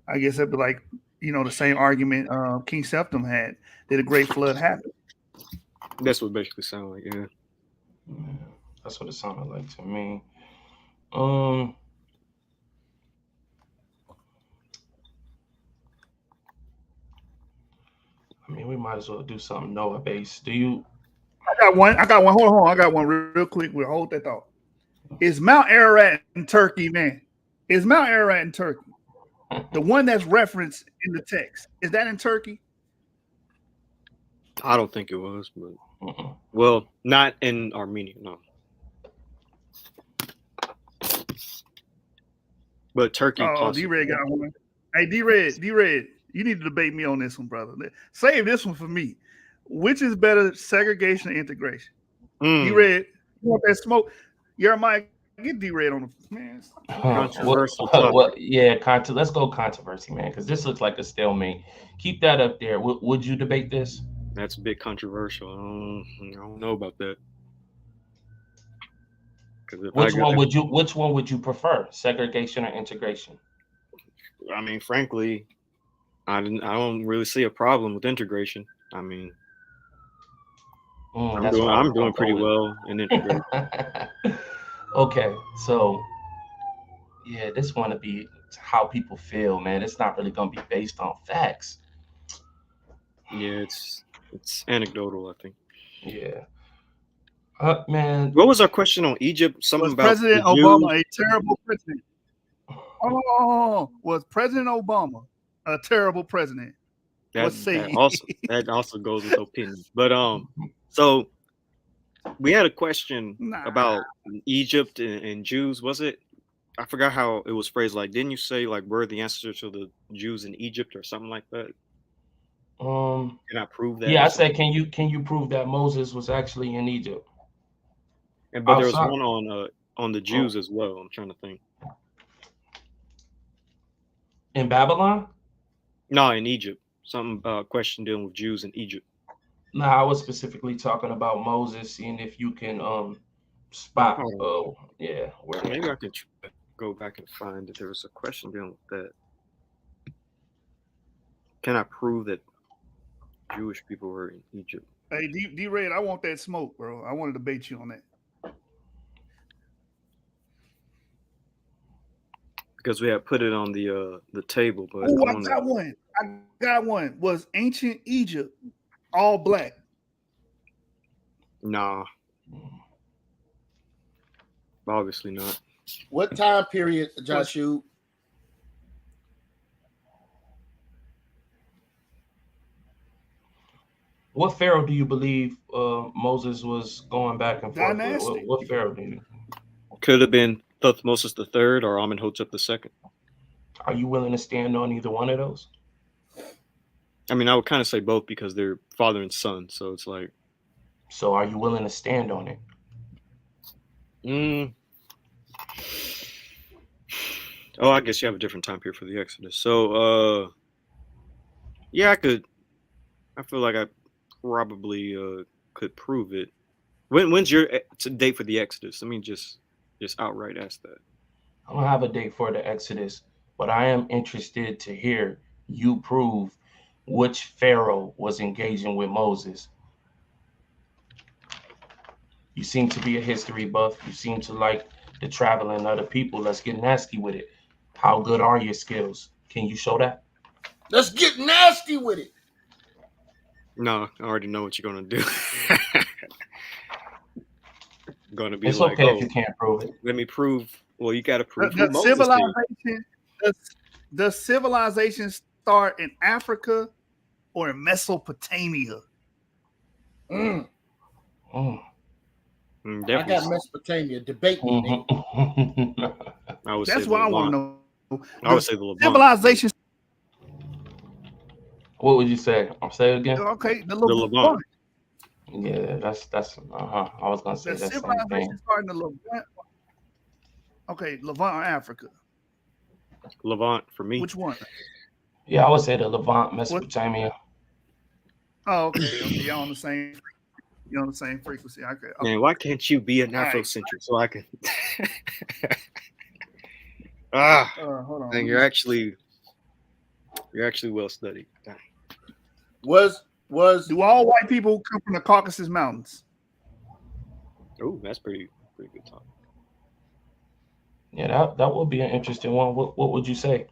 I guess that'd be like, the same argument King Septim had. Did a great flood happen? That's what it basically sounds like, yeah. That's what it sounded like to me. I mean, we might as well do something Noah based. Do you? I got one. Hold on. I got one real quick. We'll hold that thought. Is Mount Ararat in Turkey, man? Is Mount Ararat in Turkey? The one that's referenced in the text. Is that in Turkey? I don't think it was, but well, not in Armenia, no. But Turkey. Oh, D-Red got one. Hey, D-Red, you need to debate me on this one, brother. Save this one for me. Which is better, segregation or integration? D-Red, you want that smoke? Jeremiah, get D-Red on the man. Controversial. Yeah, let's go controversy, man, because this looks like a stalemate. Keep that up there. Would you debate this? That's a bit controversial. I don't know about that. Which one would you prefer? Segregation or integration? I mean, frankly, I don't really see a problem with integration. I mean, I'm doing pretty well in integration. Okay, so yeah, this want to be how people feel, man. It's not really gonna be based on facts. Yeah, it's anecdotal, I think. Yeah, man. What was our question on Egypt? Something Was about President the Obama Jews? a terrible president? Oh, was President Obama a terrible president? That also goes with opinion. But so we had a question about Egypt and Jews. Was it? I forgot how it was phrased. Like, didn't you say like we're the ancestors to the Jews in Egypt or something like that? Can I prove that? Yeah, I said, can you prove that Moses was actually in Egypt? But there was one on the Jews as well. I'm trying to think. In Babylon? No, in Egypt. Some question dealing with Jews in Egypt. No, I was specifically talking about Moses, seeing if you can spot. Yeah. Maybe I can go back and find that there was a question dealing with that. Can I prove that Jewish people were in Egypt? Hey, D-Red, I want that smoke, bro. I want to debate you on that. Because we had put it on the table, but I got one. Was ancient Egypt all black? Nah. Obviously not. What time period, Joshua? What pharaoh do you believe Moses was going back and forth with? What pharaoh do you? Could have been Thutmose III or Amenhotep II. Are you willing to stand on either one of those? I mean, I would kind of say both because they're father and son. So it's like. So are you willing to stand on it? Oh, I guess you have a different time period for the Exodus. So, yeah, I could. I feel like I probably could prove it. When's your date for the Exodus? Let me just outright ask that. I don't have a date for the Exodus, but I am interested to hear you prove which pharaoh was engaging with Moses. You seem to be a history buff. You seem to like the traveling other people. Let's get nasty with it. How good are your skills? Can you show that? Let's get nasty with it. No, I already know what you're gonna do. Gonna be it's like, okay if you can't prove it. Let me prove. Well, you got to prove. Does civilization start in Africa or in Mesopotamia? I got Mesopotamia. Debate me, nigga. That's what I want to know. I would say the Levant. Civilization. What would you say? I'll say it again. Okay, the Levant. Yeah, that's I was gonna say that same thing. Starting the Levant. Okay, Levant or Africa? Levant for me. Which one? Yeah, I would say the Levant, Mesopotamia. Oh, okay. Y'all on the same. You're on the same frequency. Okay. Man, why can't you be an Afrocentric so I can? Hold on. And you're actually well studied. Dang. Do all white people come from the Caucasus Mountains? Oh, that's pretty good talk. Yeah, that would be an interesting one. What would you say?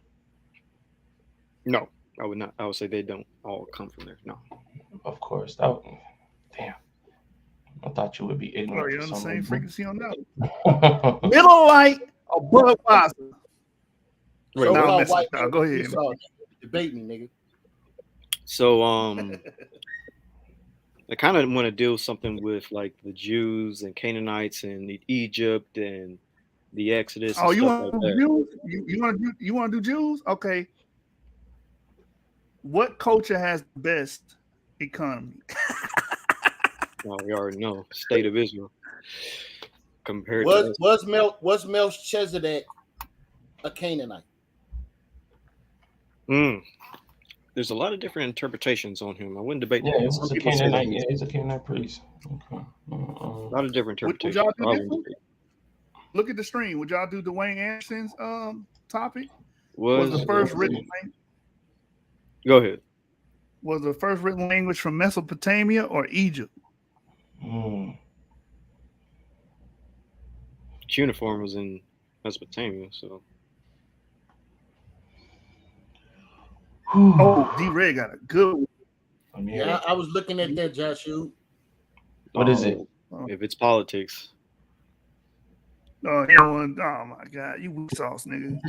No, I would not. I would say they don't all come from there. No. Of course. Damn. I thought you would be ignorant. Are you on the same frequency on that? Middle Light or Budweiser? Wait, go ahead. Debate me, nigga. So, I kind of want to do something with like the Jews and Canaanites and Egypt and the Exodus. Oh, you want to do Jews? You want to do Jews? Okay. What culture has the best economy? Oh, we already know. State of Israel. Compared was Melchizedek a Canaanite? There's a lot of different interpretations on him. I wouldn't debate that. Yeah, he's a Canaanite. Yeah, he's a Canaanite priest. Okay. A lot of different interpretations. Would y'all do look at the stream. Would y'all do Dwayne Anderson's topic? Was the first written Go ahead. Was the first written language from Mesopotamia or Egypt? Cuneiform was in Mesopotamia, so. Oh, D-Ray got a good one. Yeah, I was looking at that, Joshua. What is it? If it's politics. Oh, my God, you weak sauce, nigga.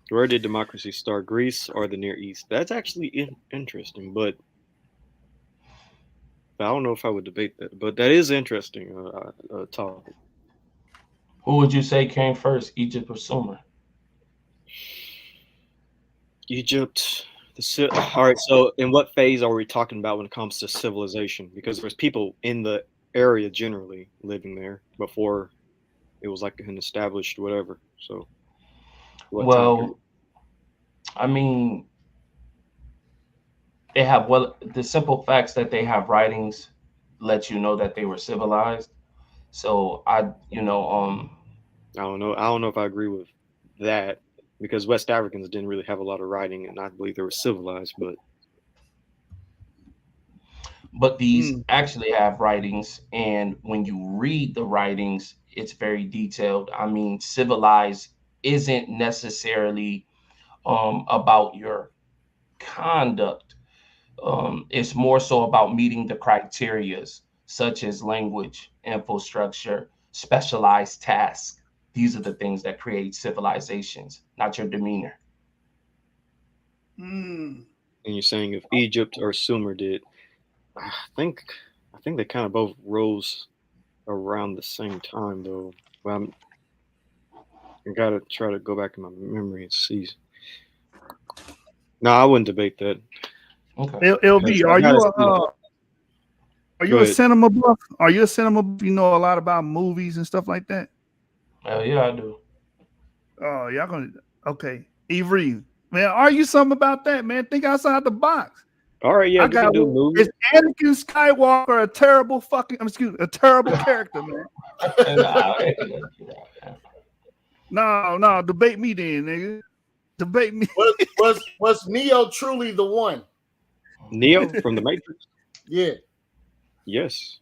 Where did democracy start, Greece or the Near East? That's actually interesting, but I don't know if I would debate that. But that is interesting topic. Who would you say came first, Egypt or Sumer? Egypt. All right, so in what phase are we talking about when it comes to civilization? Because there's people in the area generally living there before it was like an established whatever. So, well, I mean, they have the simple facts that they have writings let you know that they were civilized. So I don't know if I agree with that because West Africans didn't really have a lot of writing, and I believe they were civilized, but these actually have writings, and when you read the writings, it's very detailed. I mean, civilized isn't necessarily about your conduct. It's more so about meeting the criterias, such as language, infrastructure, specialized tasks. These are the things that create civilizations, not your demeanor. And you're saying if Egypt or Sumer did, I think they kind of both rose around the same time, though. Well, I gotta try to go back in my memory and see. No, I wouldn't debate that. Okay. LB, are you a cinema buff? Are you a cinema buff? You know a lot about movies and stuff like that? Yeah, I do. Oh, y'all gonna okay. Ivri, man, argue something about that, man. Think outside the box. All right, yeah, we can do movies. Is Anakin Skywalker a terrible character, man? No, debate me then, nigga. Debate me. Was Neo truly the one? Neo from the Matrix? Yeah. Yes.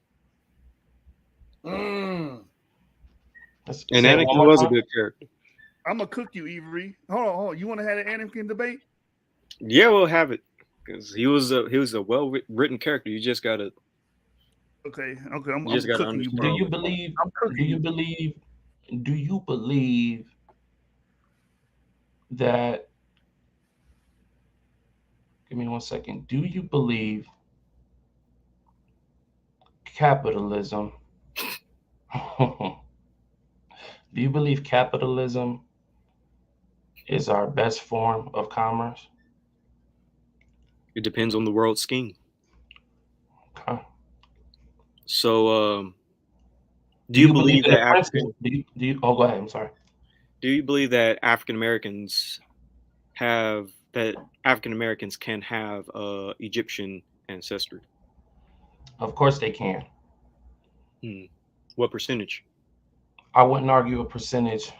And Anakin was a good character. I'm gonna cook you, Ivri. Hold on. You want to have an Anakin debate? Yeah, we'll have it because he was a well written character. You just gotta. Okay. I'm just gotta cooking you, understand. bro. Do you believe that? Give me 1 second. Do you believe capitalism? Do you believe capitalism is our best form of commerce? It depends on the world scheme. Okay. So, do you believe that go ahead. I'm sorry. Do you believe that African Americans can have Egyptian ancestry? Of course they can. What percentage? I wouldn't argue a percentage.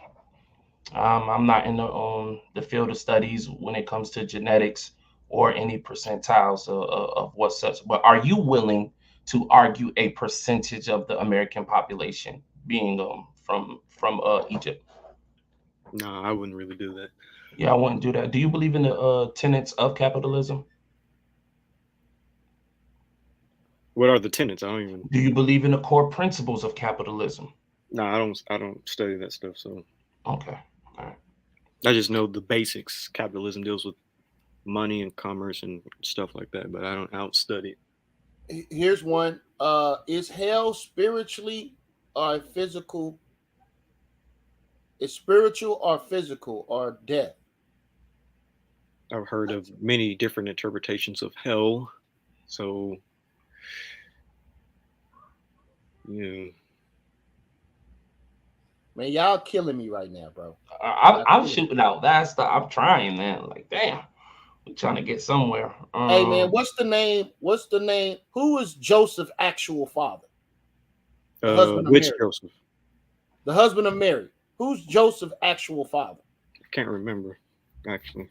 I'm not in the field of studies when it comes to genetics or any percentiles of what such. But are you willing to argue a percentage of the American population being from Egypt? No, I wouldn't really do that. Yeah, I wouldn't do that. Do you believe in the tenets of capitalism? What are the tenets? I don't even. Do you believe in the core principles of capitalism? No, I don't study that stuff. So. Okay. All right. I just know the basics. Capitalism deals with money and commerce and stuff like that, but I don't study it. Here's one. Is hell spiritually or physical? Is spiritual or physical or death? I've heard of many different interpretations of hell. So, yeah. Man, y'all killing me right now, bro. I'm shooting out. I'm trying, man. Like, damn. We're trying to get somewhere. Hey, man, what's the name? Who is Joseph's actual father? Which Joseph? the husband of Mary. Who's Joseph's actual father? I can't remember, actually.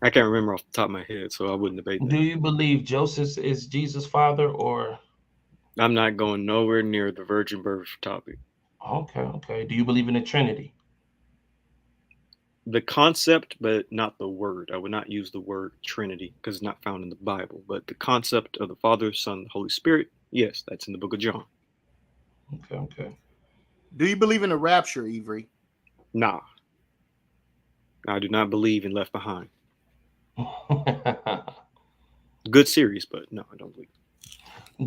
I can't remember off the top of my head, so I wouldn't debate Do that. you believe Joseph is Jesus' father, or? I'm not going nowhere near the virgin birth topic. Okay. Do you believe in the Trinity? The concept, but not the word. I would not use the word Trinity because it's not found in the Bible. But the concept of the Father, Son, the Holy Spirit, yes, that's in the book of John. Okay. Do you believe in the rapture, Ivri? Nah. I do not believe in Left Behind. Good series, but no, I don't believe.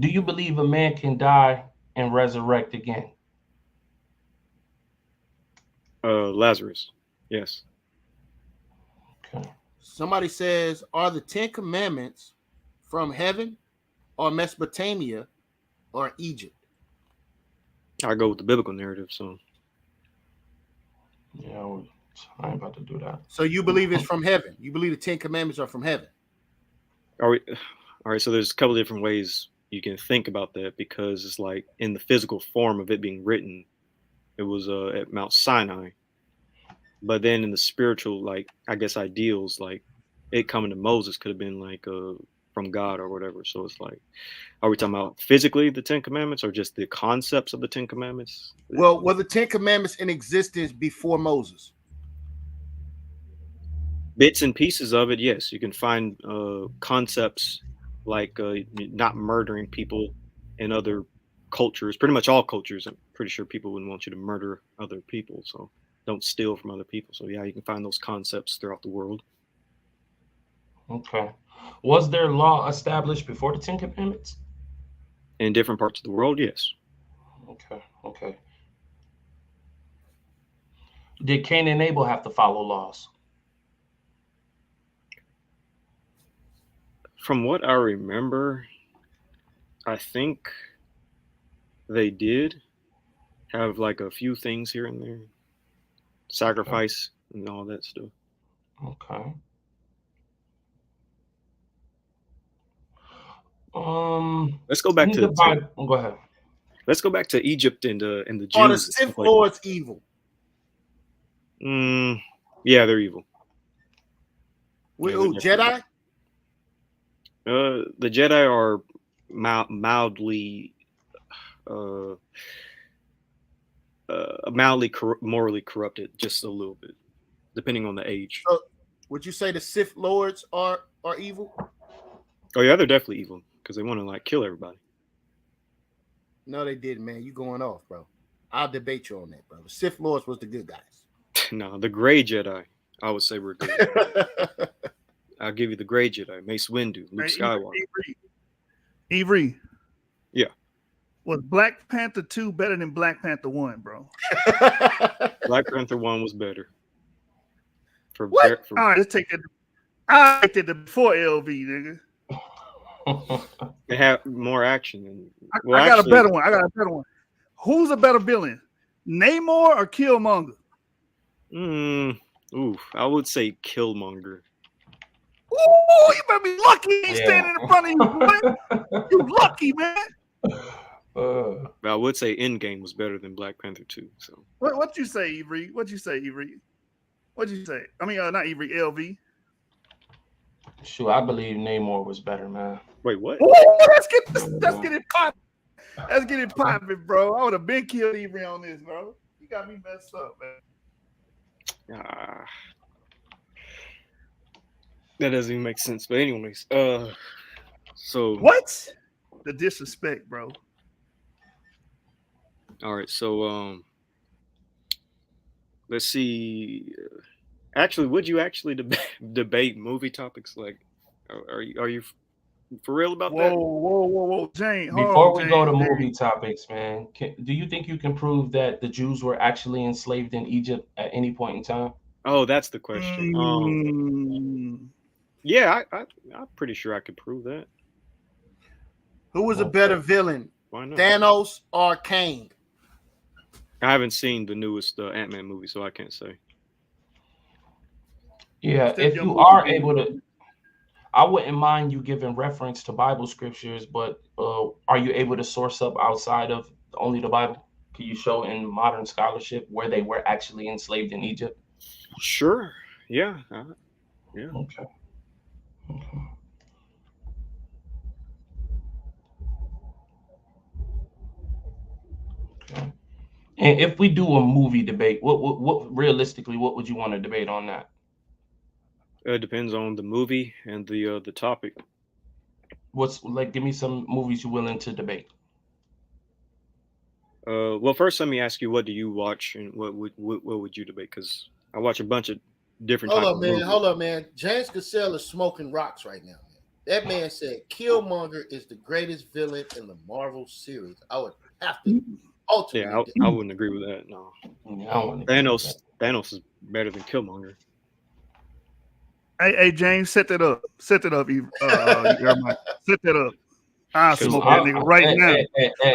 Do you believe a man can die and resurrect again? Lazarus, yes. Okay. Somebody says, are the 10 Commandments from heaven or Mesopotamia or Egypt? I go with the biblical narrative, so. Yeah, I ain't about to do that. So you believe it's from heaven? You believe the 10 Commandments are from heaven? All right, so there's a couple different ways you can think about that because it's like in the physical form of it being written, it was at Mount Sinai. But then in the spiritual, like, I guess ideals, like it coming to Moses could have been like from God or whatever. So it's like, are we talking about physically the 10 Commandments or just the concepts of the 10 Commandments? Well, were the 10 Commandments in existence before Moses? Bits and pieces of it, yes. You can find concepts like not murdering people in other cultures, pretty much all cultures. I'm pretty sure people wouldn't want you to murder other people, so don't steal from other people. So yeah, you can find those concepts throughout the world. Okay. Was there law established before the 10 Commandments? In different parts of the world, yes. Okay. Did Cain and Abel have to follow laws? From what I remember, I think they did have like a few things here and there. Sacrifice and all that stuff. Okay. Let's go back to Go ahead. Let's go back to Egypt and the Jews. Are the Sith Lords evil? Yeah, they're evil. Jedi? The Jedi are mildly morally corrupted, just a little bit, depending on the age. So, would you say the Sith Lords are evil? Oh yeah, they're definitely evil because they want to like kill everybody. No, they didn't, man. You going off, bro. I'll debate you on that, bro. The Sith Lords was the good guys. No, the Gray Jedi, I would say we're good. I'll give you the Gray Jedi, Mace Windu, Luke Skywalker. Ivri. Yeah. Was Black Panther 2 better than Black Panther 1, bro? Black Panther 1 was better. All right, let's take it. I did the before LV, nigga. They have more action. I got a better one. Who's a better villain, Namor or Killmonger? I would say Killmonger. Ooh, you better be lucky he's standing in front of you, boy. You lucky, man. I would say Endgame was better than Black Panther 2. So what you say, Ivri? What'd you say? I mean, not Ivri, LV. Sure, I believe Namor was better, man. Wait, what? Ooh, let's get it popping. Let's get it popping, bro. I would have been killed Ivri on this, bro. You got me messed up, man. That doesn't even make sense. But anyways, so what? The disrespect, bro. All right, so let's see. Actually, would you actually debate movie topics? Like, are you for real about that? Whoa, Jane. Before we go to movie topics, man, do you think you can prove that the Jews were actually enslaved in Egypt at any point in time? Oh, that's the question. Yeah, I'm pretty sure I could prove that. Who was a better villain, Why not? Thanos or Kang? I haven't seen the newest Ant-Man movie, so I can't say. Yeah, if you are able to, I wouldn't mind you giving reference to Bible scriptures, but are you able to source up outside of only the Bible? Can you show in modern scholarship where they were actually enslaved in Egypt? Sure. Yeah. Yeah. Okay. Okay. Okay. And if we do a movie debate, what realistically, what would you want to debate on that? It depends on the movie and the topic. What's like? Give me some movies you're willing to debate. Well, first let me ask you, what do you watch, and what would you debate? Because I watch a bunch of different Hold type up, of man. movies. Hold up, man. James Cassell is smoking rocks right now, man. That man said Killmonger is the greatest villain in the Marvel series. I would have to ultimately. Yeah, I wouldn't agree with that. No, Yeah, I don't want to agree with that. Thanos is better than Killmonger. Hey, James, set that up. Set that up, Jeremiah. Set that up. I'll Because smoke that nigga right now.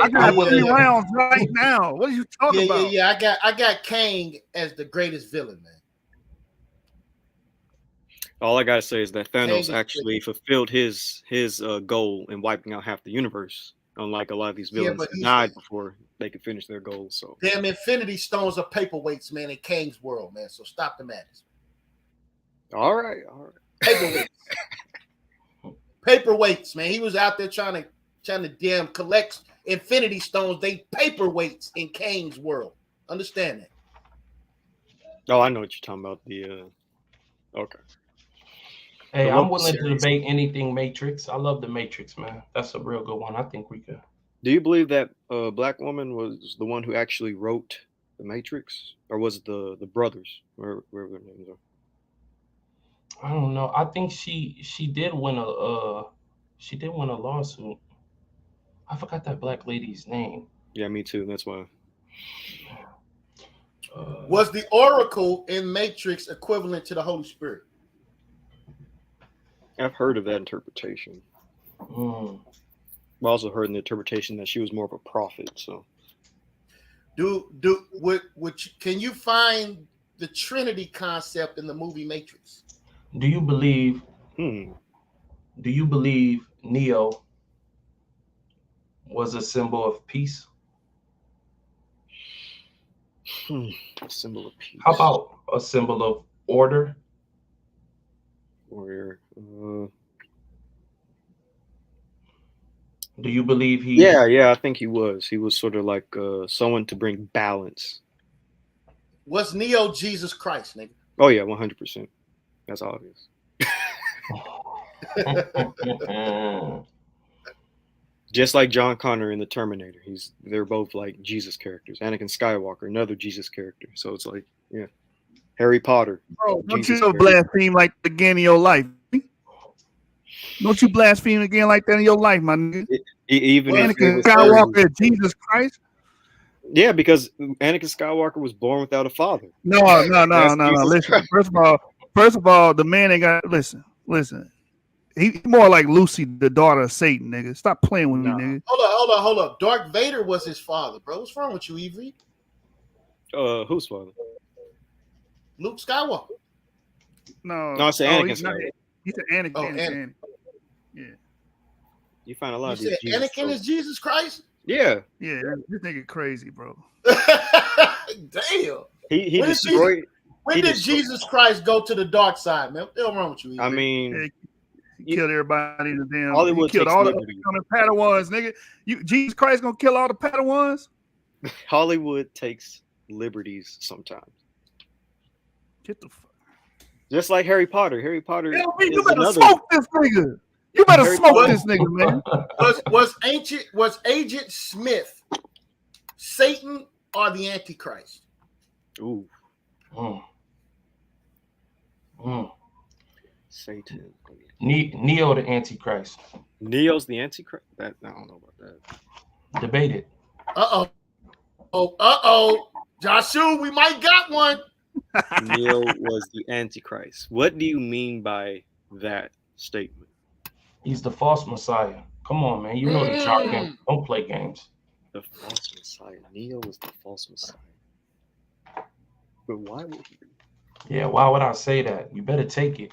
I got I'm willing 3 to- rounds right now. What are you talking about? I got Kang as the greatest villain, man. all I gotta say is that Kang Thanos is actually fulfilled his goal in wiping out half the universe. Unlike a lot of these Yeah, villains but that he's- died before they could finish their goals. So Damn, Infinity Stones are paperweights, man, in Kang's world, man. So stop the madness. all right. Paperweights. Paperweights, man. He was out there trying to damn collect Infinity Stones. They paperweights in Kang's world. Understand that? Oh, I know what you're talking about. Okay. Hey, The I'm local willing to series. debate anything Matrix. I love the Matrix, man. That's a real good one. I think we could. Do you believe that black woman was the one who actually wrote the Matrix, or was it the brothers, wherever their names are? I don't know. I think she did win a lawsuit. I forgot that black lady's name. Yeah, me too. That's why. Was the Oracle in Matrix equivalent to the Holy Spirit? I've heard of that interpretation. mm, I've also heard the interpretation that she was more of a prophet. So Can you find the Trinity concept in the movie Matrix? do you believe hmm. Neo was a symbol of peace? A symbol of peace. How about a symbol of order? Warrior. Do you believe he Yeah, I think he was. He was sort of like someone to bring balance. Was Neo Jesus Christ, nigga? Oh yeah, 100%. That's obvious. Just like John Connor in the Terminator, they're both like Jesus characters. Anakin Skywalker, another Jesus character. So it's like, yeah, Harry Potter. Bro, don't Jesus you character. blaspheme like that again in your life? Don't you blaspheme again like that in your life, my nigga? Even if it Anakin was Skywalker is Jesus Christ? yeah, because Anakin Skywalker was born without a father. No. Jesus Listen, Christ. first of all, the man ain't got listen. He's more like Lucy, the daughter of Satan, nigga. Stop playing with me, nigga. Hold up. Darth Vader was his father, bro. What's wrong with you, Ivri? Whose father? Luke Skywalker. No, I said Anakin he's not. Skywalker. He said Anakin. Oh, Anakin. Yeah. You find a lot You of these said Jesus Anakin stories. is Jesus Christ? Yeah, Yeah, this nigga crazy, bro. Damn. he When did destroyed. When He did destroyed- Jesus Christ go to the dark side, man? What the hell wrong with you, Ivri? I mean, He killed everybody in the damn. Hollywood he killed takes all liberty. the Padawans, nigga. Jesus Christ gonna kill all the Padawans? Hollywood takes liberties sometimes. Get the fuck. Just like Harry Potter. Harry Potter You is better another. smoke this nigga. You better Harry smoke Potter. this nigga, man. Was Agent Smith Satan or the Antichrist? Ooh, Mm. Mm. Satan. Neo the Antichrist. Neo's the Antichrist. That I don't know about that. Debate it. Joshua, we might got one. Neo was the Antichrist. What do you mean by that statement? He's the false Messiah. Come on, man. You know the jargon. Don't play games. The false Messiah. Neo was the false Messiah. But why would he? Yeah, why would I say that? You better take it.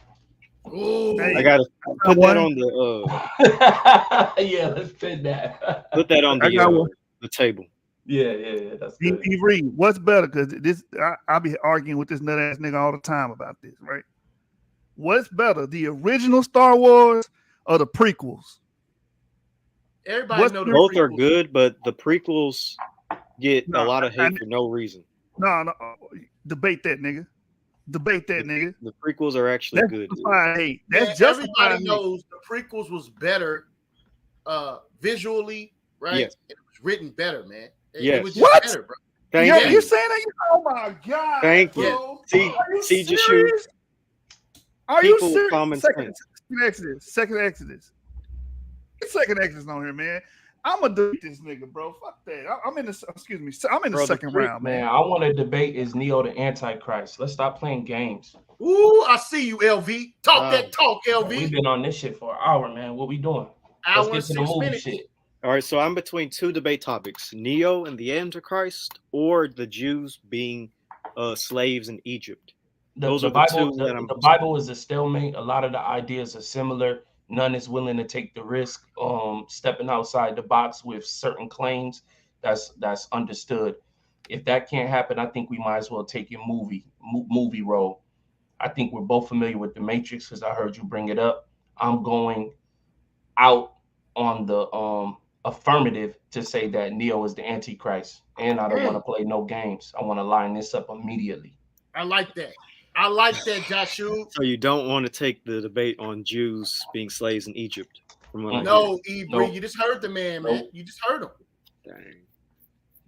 Ooh. Hey, I gotta put one. that on the Yeah, let's pin that. put that on I got one. the table. Yeah, that's good. Ivri, what's better? Because I'll be arguing with this nut ass nigga all the time about this, right? What's better, the original Star Wars or the prequels? Everybody know the Both are prequels. good, but the prequels get No, a lot of hate for no reason. No, debate that nigga. Debate that nigga. The prequels are actually That's good. justified hate. That's Man, justified everybody hate. knows the prequels was better visually, right? Yes. It was written better, man. Yes. It was just What? better, bro. Thank Yo, you. you saying that? Oh my god! Thank you. bro. See, Are you see, just serious? Are you People with serious? common Second sense. Exodus. Second Exodus on here, man. I'm gonna delete this nigga, bro. Fuck that. I'm in the. Excuse me. I'm in the Bro, second round, man. I want to debate is Neo the Antichrist. Let's stop playing games. Ooh, I see you, LV. Talk that talk, LV. We've been on this shit for an hour, man. What we doing? Hour Let's get to and the 6 movie minutes. shit. All right, so I'm between two debate topics: Neo and the Antichrist, or the Jews being slaves in Egypt. Those are the two that I'm. The Bible is a stalemate. A lot of the ideas are similar. None is willing to take the risk, stepping outside the box with certain claims. That's understood. If that can't happen, I think we might as well take your movie role. I think we're both familiar with the Matrix because I heard you bring it up. I'm going out on the affirmative to say that Neo is the Antichrist, and I don't want to play no games. I want to line this up immediately. I like that. I like that, Joshua. So you don't want to take the debate on Jews being slaves in Egypt? No, Ivri, you just heard the man. You just heard him. Dang.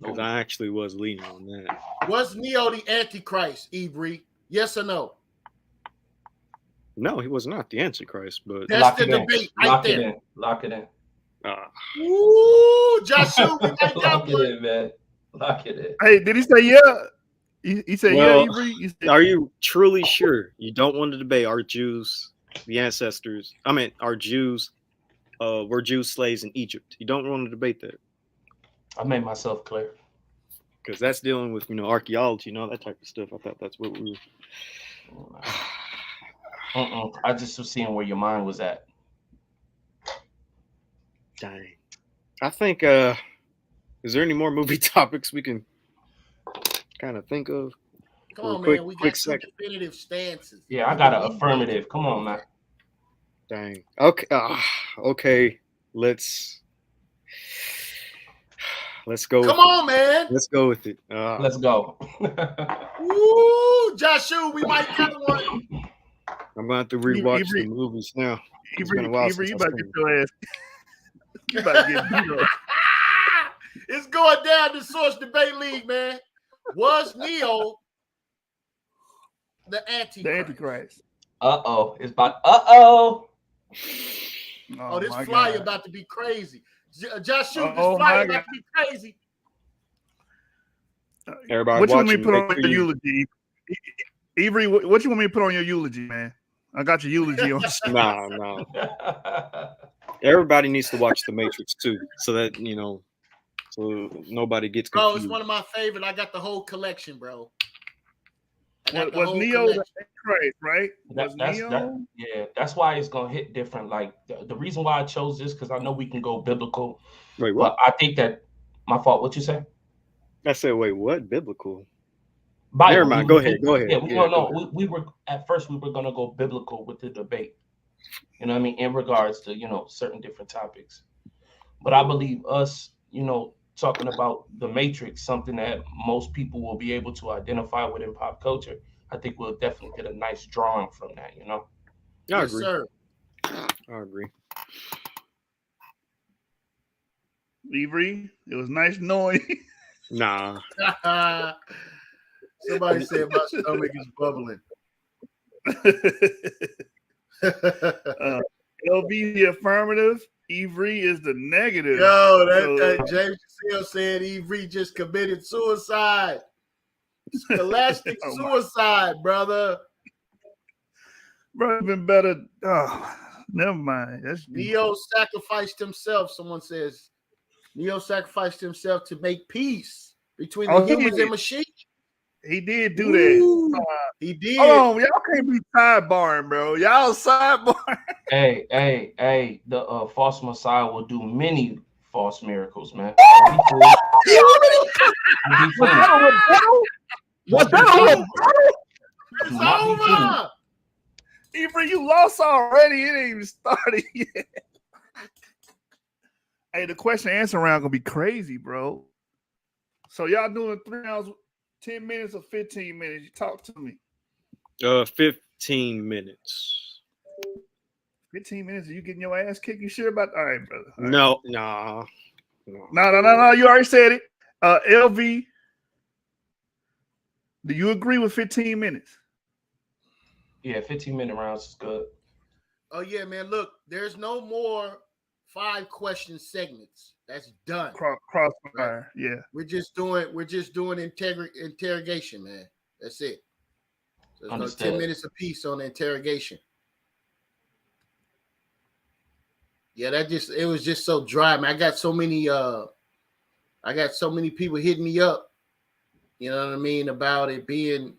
Because I actually was leaning on that. Was Neo the Antichrist, Ivri? Yes or no? No, he was not the Antichrist, but that's the debate right there. Lock it in. Ooh, Joshua, we might lock it in, man. Lock it in. Hey, did he say yeah? He said yeah, Ivri. Are you truly sure you don't want to debate our Jews, the ancestors? I mean, our Jews were Jews slaves in Egypt. You don't want to debate that. I made myself clear. Because that's dealing with archaeology and all that type of stuff. I thought that's what we were. I just was seeing where your mind was at. Dang. I think is there any more movie topics we can kind of think of? Come on, man. We got some definitive stances. Yeah, I got an affirmative. Come on, man. Dang. Okay. Okay. Let's go. Come on, man. Let's go with it. Let's go. Ooh, Joshua, we might get one. I'm going to rewatch the movies now. Ivri, you about to get your ass. You about to get beat up. It's going down the Source Debate League, man. Was Neo the Antichrist? The Antichrist. It's about Oh, this flyer about to be crazy. Joshua, this flyer about to be crazy. Everybody, what you want me to put on your eulogy? Ivri, what you want me to put on your eulogy, man? I got your eulogy on. No. Everybody needs to watch The Matrix too, so that so nobody gets confused. Bro, it's one of my favorite. I got the whole collection, bro. Was Neo the Antichrist, right? That's why it's gonna hit different. Like the reason why I chose this because I know we can go biblical. Wait, what? But I think that my fault. What you say? I said, wait, what? Biblical? Bible. Never mind. Go ahead. Yeah, we were at first we were gonna go biblical with the debate. You know what I mean? In regards to certain different topics, but I believe us, talking about the Matrix, something that most people will be able to identify with in pop culture. I think we'll definitely get a nice drawing from that. I yes, agree. Sir. I agree. Ivri, it was nice knowing you. Nah. Somebody said my stomach is bubbling. LV the affirmative. Ivri is the negative. Yo, James Seal said Ivri just committed suicide. Scholastic suicide, brother. Bro, been better. Oh, never mind. Neo sacrificed himself. Someone says Neo sacrificed himself to make peace between the humans and machines. He did do that. He did. Hold on, y'all can't be sidebarring, bro. Y'all sidebarring. Hey, the false Messiah will do many false miracles, man. He already Don't be was fooled. that a rebuttal? Was that a rebuttal? Do not be fooled. Over. Ivri, you lost already. It ain't even started yet. Hey, the question and answer round gonna be crazy, bro. So y'all doing 3 hours, 10 minutes or 15 minutes? You talk to me. 15 minutes. 15 minutes? Are you getting your ass kicked? You sure about? All right, brother. All right. No, nah. No. You already said it. LV, do you agree with 15 minutes? Yeah, 15-minute rounds is good. Oh yeah, man. Look, there's no more 5-question segments. That's done. Crossfire. Right. Yeah. We're just doing interrogation, man. That's it. So there's no 10 minutes apiece on the interrogation. Yeah, it was just so dry, man. I got so many people hitting me up, you know what I mean, about it being,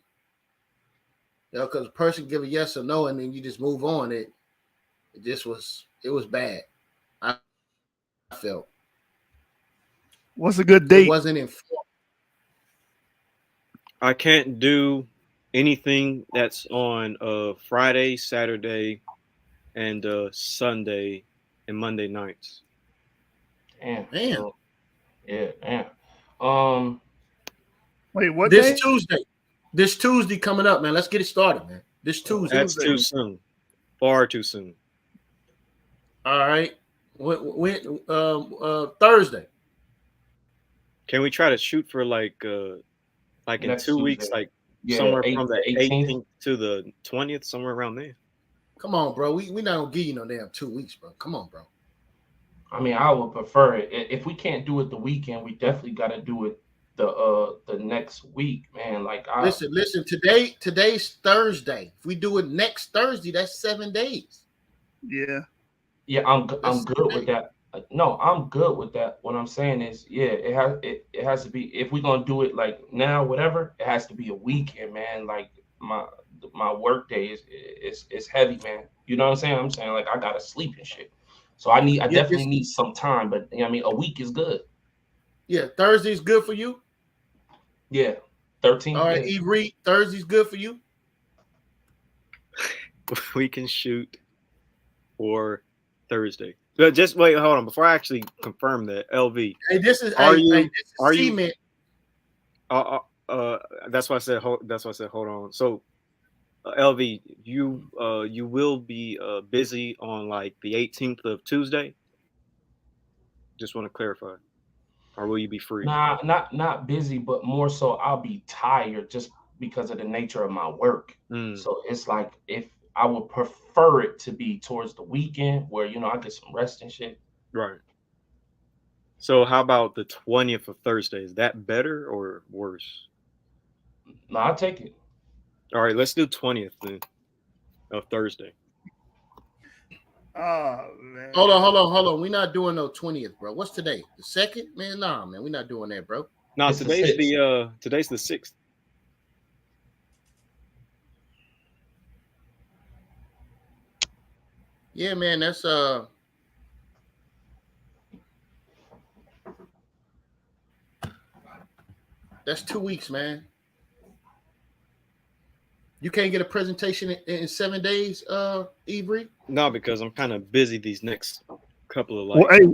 because a person give a yes or no and then you just move on. It was bad. I felt. What's a good date? It wasn't informed. I can't do anything that's on Friday, Saturday, and Sunday and Monday nights. Damn. Man. Yeah, damn. Wait, what This day? Tuesday. This Tuesday coming up, man. Let's get it started, man. This Tuesday. That's too soon. Far too soon. All right. Thursday. Can we try to shoot for like in Next 2 weeks, Tuesday. like Yeah, somewhere from the 18th 18th to the 20th, somewhere around there? Come on, bro. We not gonna give you no damn 2 weeks, bro. Come on, bro. I mean, I would prefer it. If we can't do it the weekend, we definitely got to do it the next week, man. Like, Listen. Today's Thursday. If we do it next Thursday, that's 7 days. Yeah. Yeah, I'm good with that. No, I'm good with that. What I'm saying is, yeah, it has to be, if we're gonna do it like now, whatever, it has to be a weekend, man. Like my work day is heavy, man. You know what I'm saying? I'm saying, like, I gotta sleep and shit. So I definitely need some time, but I mean, a week is good. Yeah, Thursday's good for you. Yeah, 13. All right, Yeah. Ivri, Thursday's good for you. We can shoot for Thursday. But just wait, hold on. Before I actually confirm that, LV. Hey, this is cement. That's why I said hold on. So, LV, you will be busy on like the 18th of Tuesday. Just want to clarify, or will you be free? Nah, not busy, but more so I'll be tired just because of the nature of my work. So it's like, if I would prefer it to be towards the weekend where, I get some rest and shit. Right. So how about the 20th of Thursday? Is that better or worse? No, I'll take it. All right, let's do 20th then of Thursday. Oh, man. Hold on. We're not doing no 20th, bro. What's today? The 2nd? Man, nah, man. We're not doing that, bro. No, It's today's the today's the 6th. Yeah, man, that's 2 weeks, man. You can't get a presentation in 7 days, Ivri? No, because I'm kind of busy these next couple of Well, hey,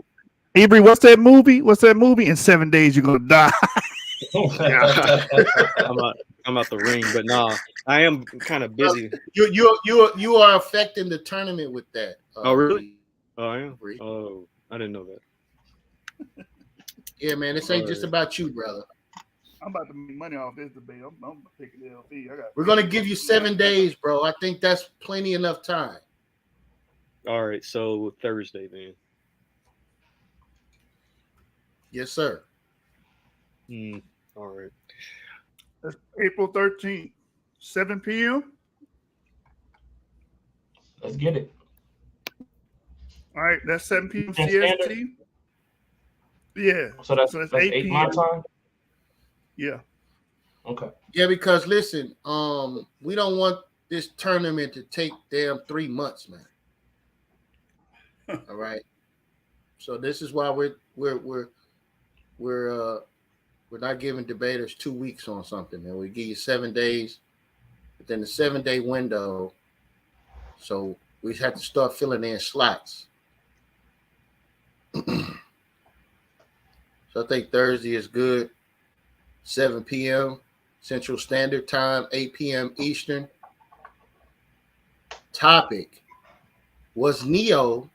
Ivri, what's that movie? In 7 days, you're gonna die. I'm out the ring, but nah, I am kind of busy. You are affecting the tournament with that. Oh, really? Oh, I am. Oh, I didn't know that. Yeah, man, this ain't just about you, brother. I'm about to make money off this debate. I'm picking LV. We're gonna give you 7 days, bro. I think that's plenty enough time. All right, so Thursday then. Yes, sir. All right. That's April 13th, 7 p.m. Let's get it. All right, that's 7 p.m. Standard? CST. Yeah. So that's 8 8 my time. Yeah. Okay. Yeah, because listen, we don't want this tournament to take damn 3 months, man. All right. So this is why we're not giving debaters 2 weeks on something, man. We give you 7 days within the 7-day window. So we have to start filling in slots. So I think Thursday is good. 7 p.m. Central Standard Time, 8 p.m. Eastern. Topic: was Neo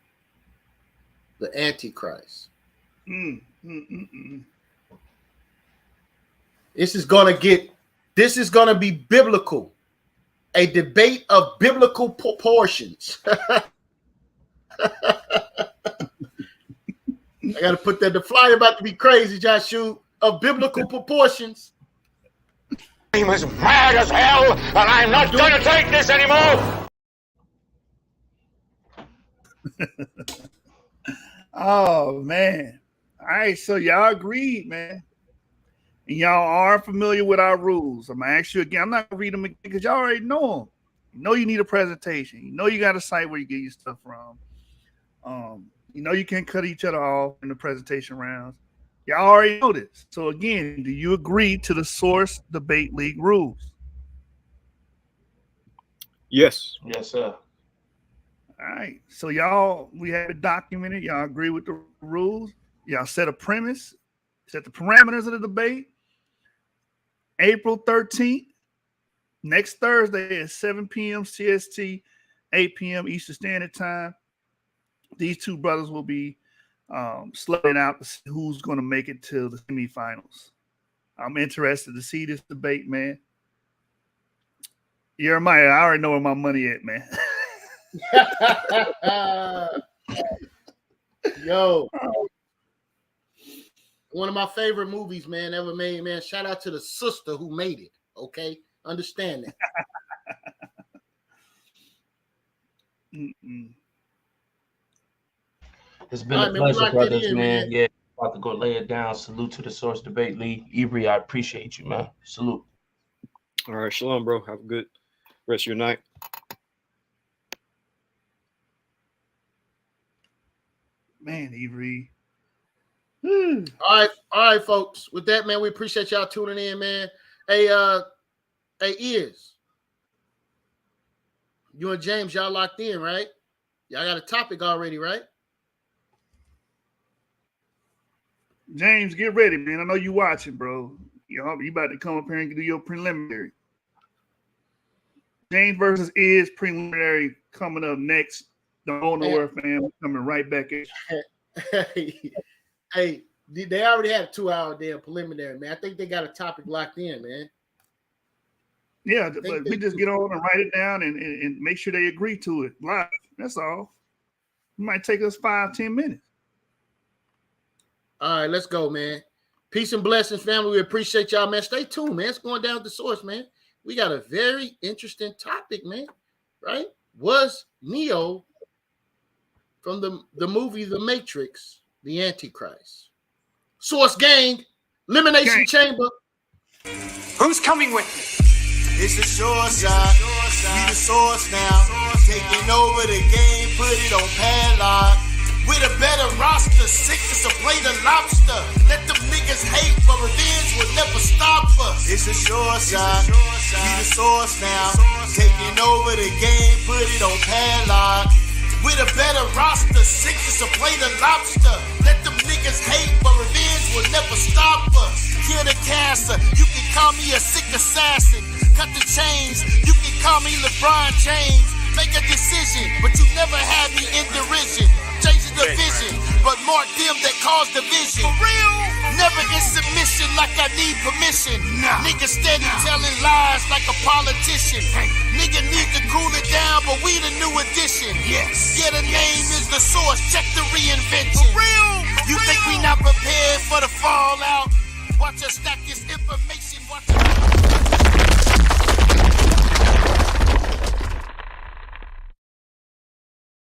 the Antichrist? This is gonna be biblical. A debate of biblical proportions. I gotta put that. The flyer about to be crazy, Joshua. Of biblical proportions. I'm as mad as hell, and I'm not going to take this anymore. Oh man. All right, so y'all agreed, man. And y'all are familiar with our rules. I'm gonna ask you again. I'm not gonna read them again because y'all already know them. You know you need a presentation. You know you got a site where you get your stuff from. You know you can't cut each other off in the presentation rounds. Y'all already know this. So again, do you agree to the Source Debate League rules? Yes. Yes, sir. All right. So y'all, we have it documented. Y'all agree with the rules. Y'all set a premise, set the parameters of the debate. April 13th, next Thursday at 7 p.m. CST, 8 p.m. Eastern Standard Time. These two brothers will be slutting out to see who's going to make it to the semifinals. I'm interested to see this debate, man. Jeremiah, I already know where my money at, man. Yo, one of my favorite movies, man, ever made, man. Shout out to the sister who made it. Okay, understand that. It's been All a right, man, pleasure, brothers, in, man. Yeah, about to go lay it down. Salute to the Source Debate League. Ivri, I appreciate you, man. Salute. All right, shalom, bro. Have a good rest of your night. Man, Ivri. All right, folks. With that, man, we appreciate y'all tuning in, man. Hey, Ears. You and James, y'all locked in, right? Y'all got a topic already, right? James, get ready, man. I know you watching, bro. You about to come up here and do your preliminary. James versus Is preliminary coming up next. Don't go nowhere, fam. Coming right back at you. Hey, they already had a 2-hour damn preliminary, man. I think they got a topic locked in, man. Yeah, but we just get on and write it down and make sure they agree to it live. That's all. It might take us 5-10 minutes. All right, let's go, man. Peace and blessings, family. We appreciate y'all, man. Stay tuned, man. It's going down at the Source, man. We got a very interesting topic, man. Right? Was Neo from the movie The Matrix the Antichrist? Source gang, Elimination Chamber. Who's coming with me? It's the short side. We the Source now. Taking over the game, put it on padlock. With a better roster, sick as a plate of lobster. Let them niggas hate, but revenge will never stop us. It's the short side. We the Source now. Taking over the game, put it on padlock. With a better roster, sick as a plate of lobster. Let them niggas hate, but revenge will never stop us. Kill the cancer, you can call me a sick assassin. Cut the chains, you can call me LeBron James. Make a decision, but you never had me in derision. Changing the vision, but mark them that cause division. For real? Never in submission like I need permission. Nah. Nigga steady telling lies like a politician. Nigga need to cool it down, but we the new edition. Yes. Yeah, the name is the Source. Check the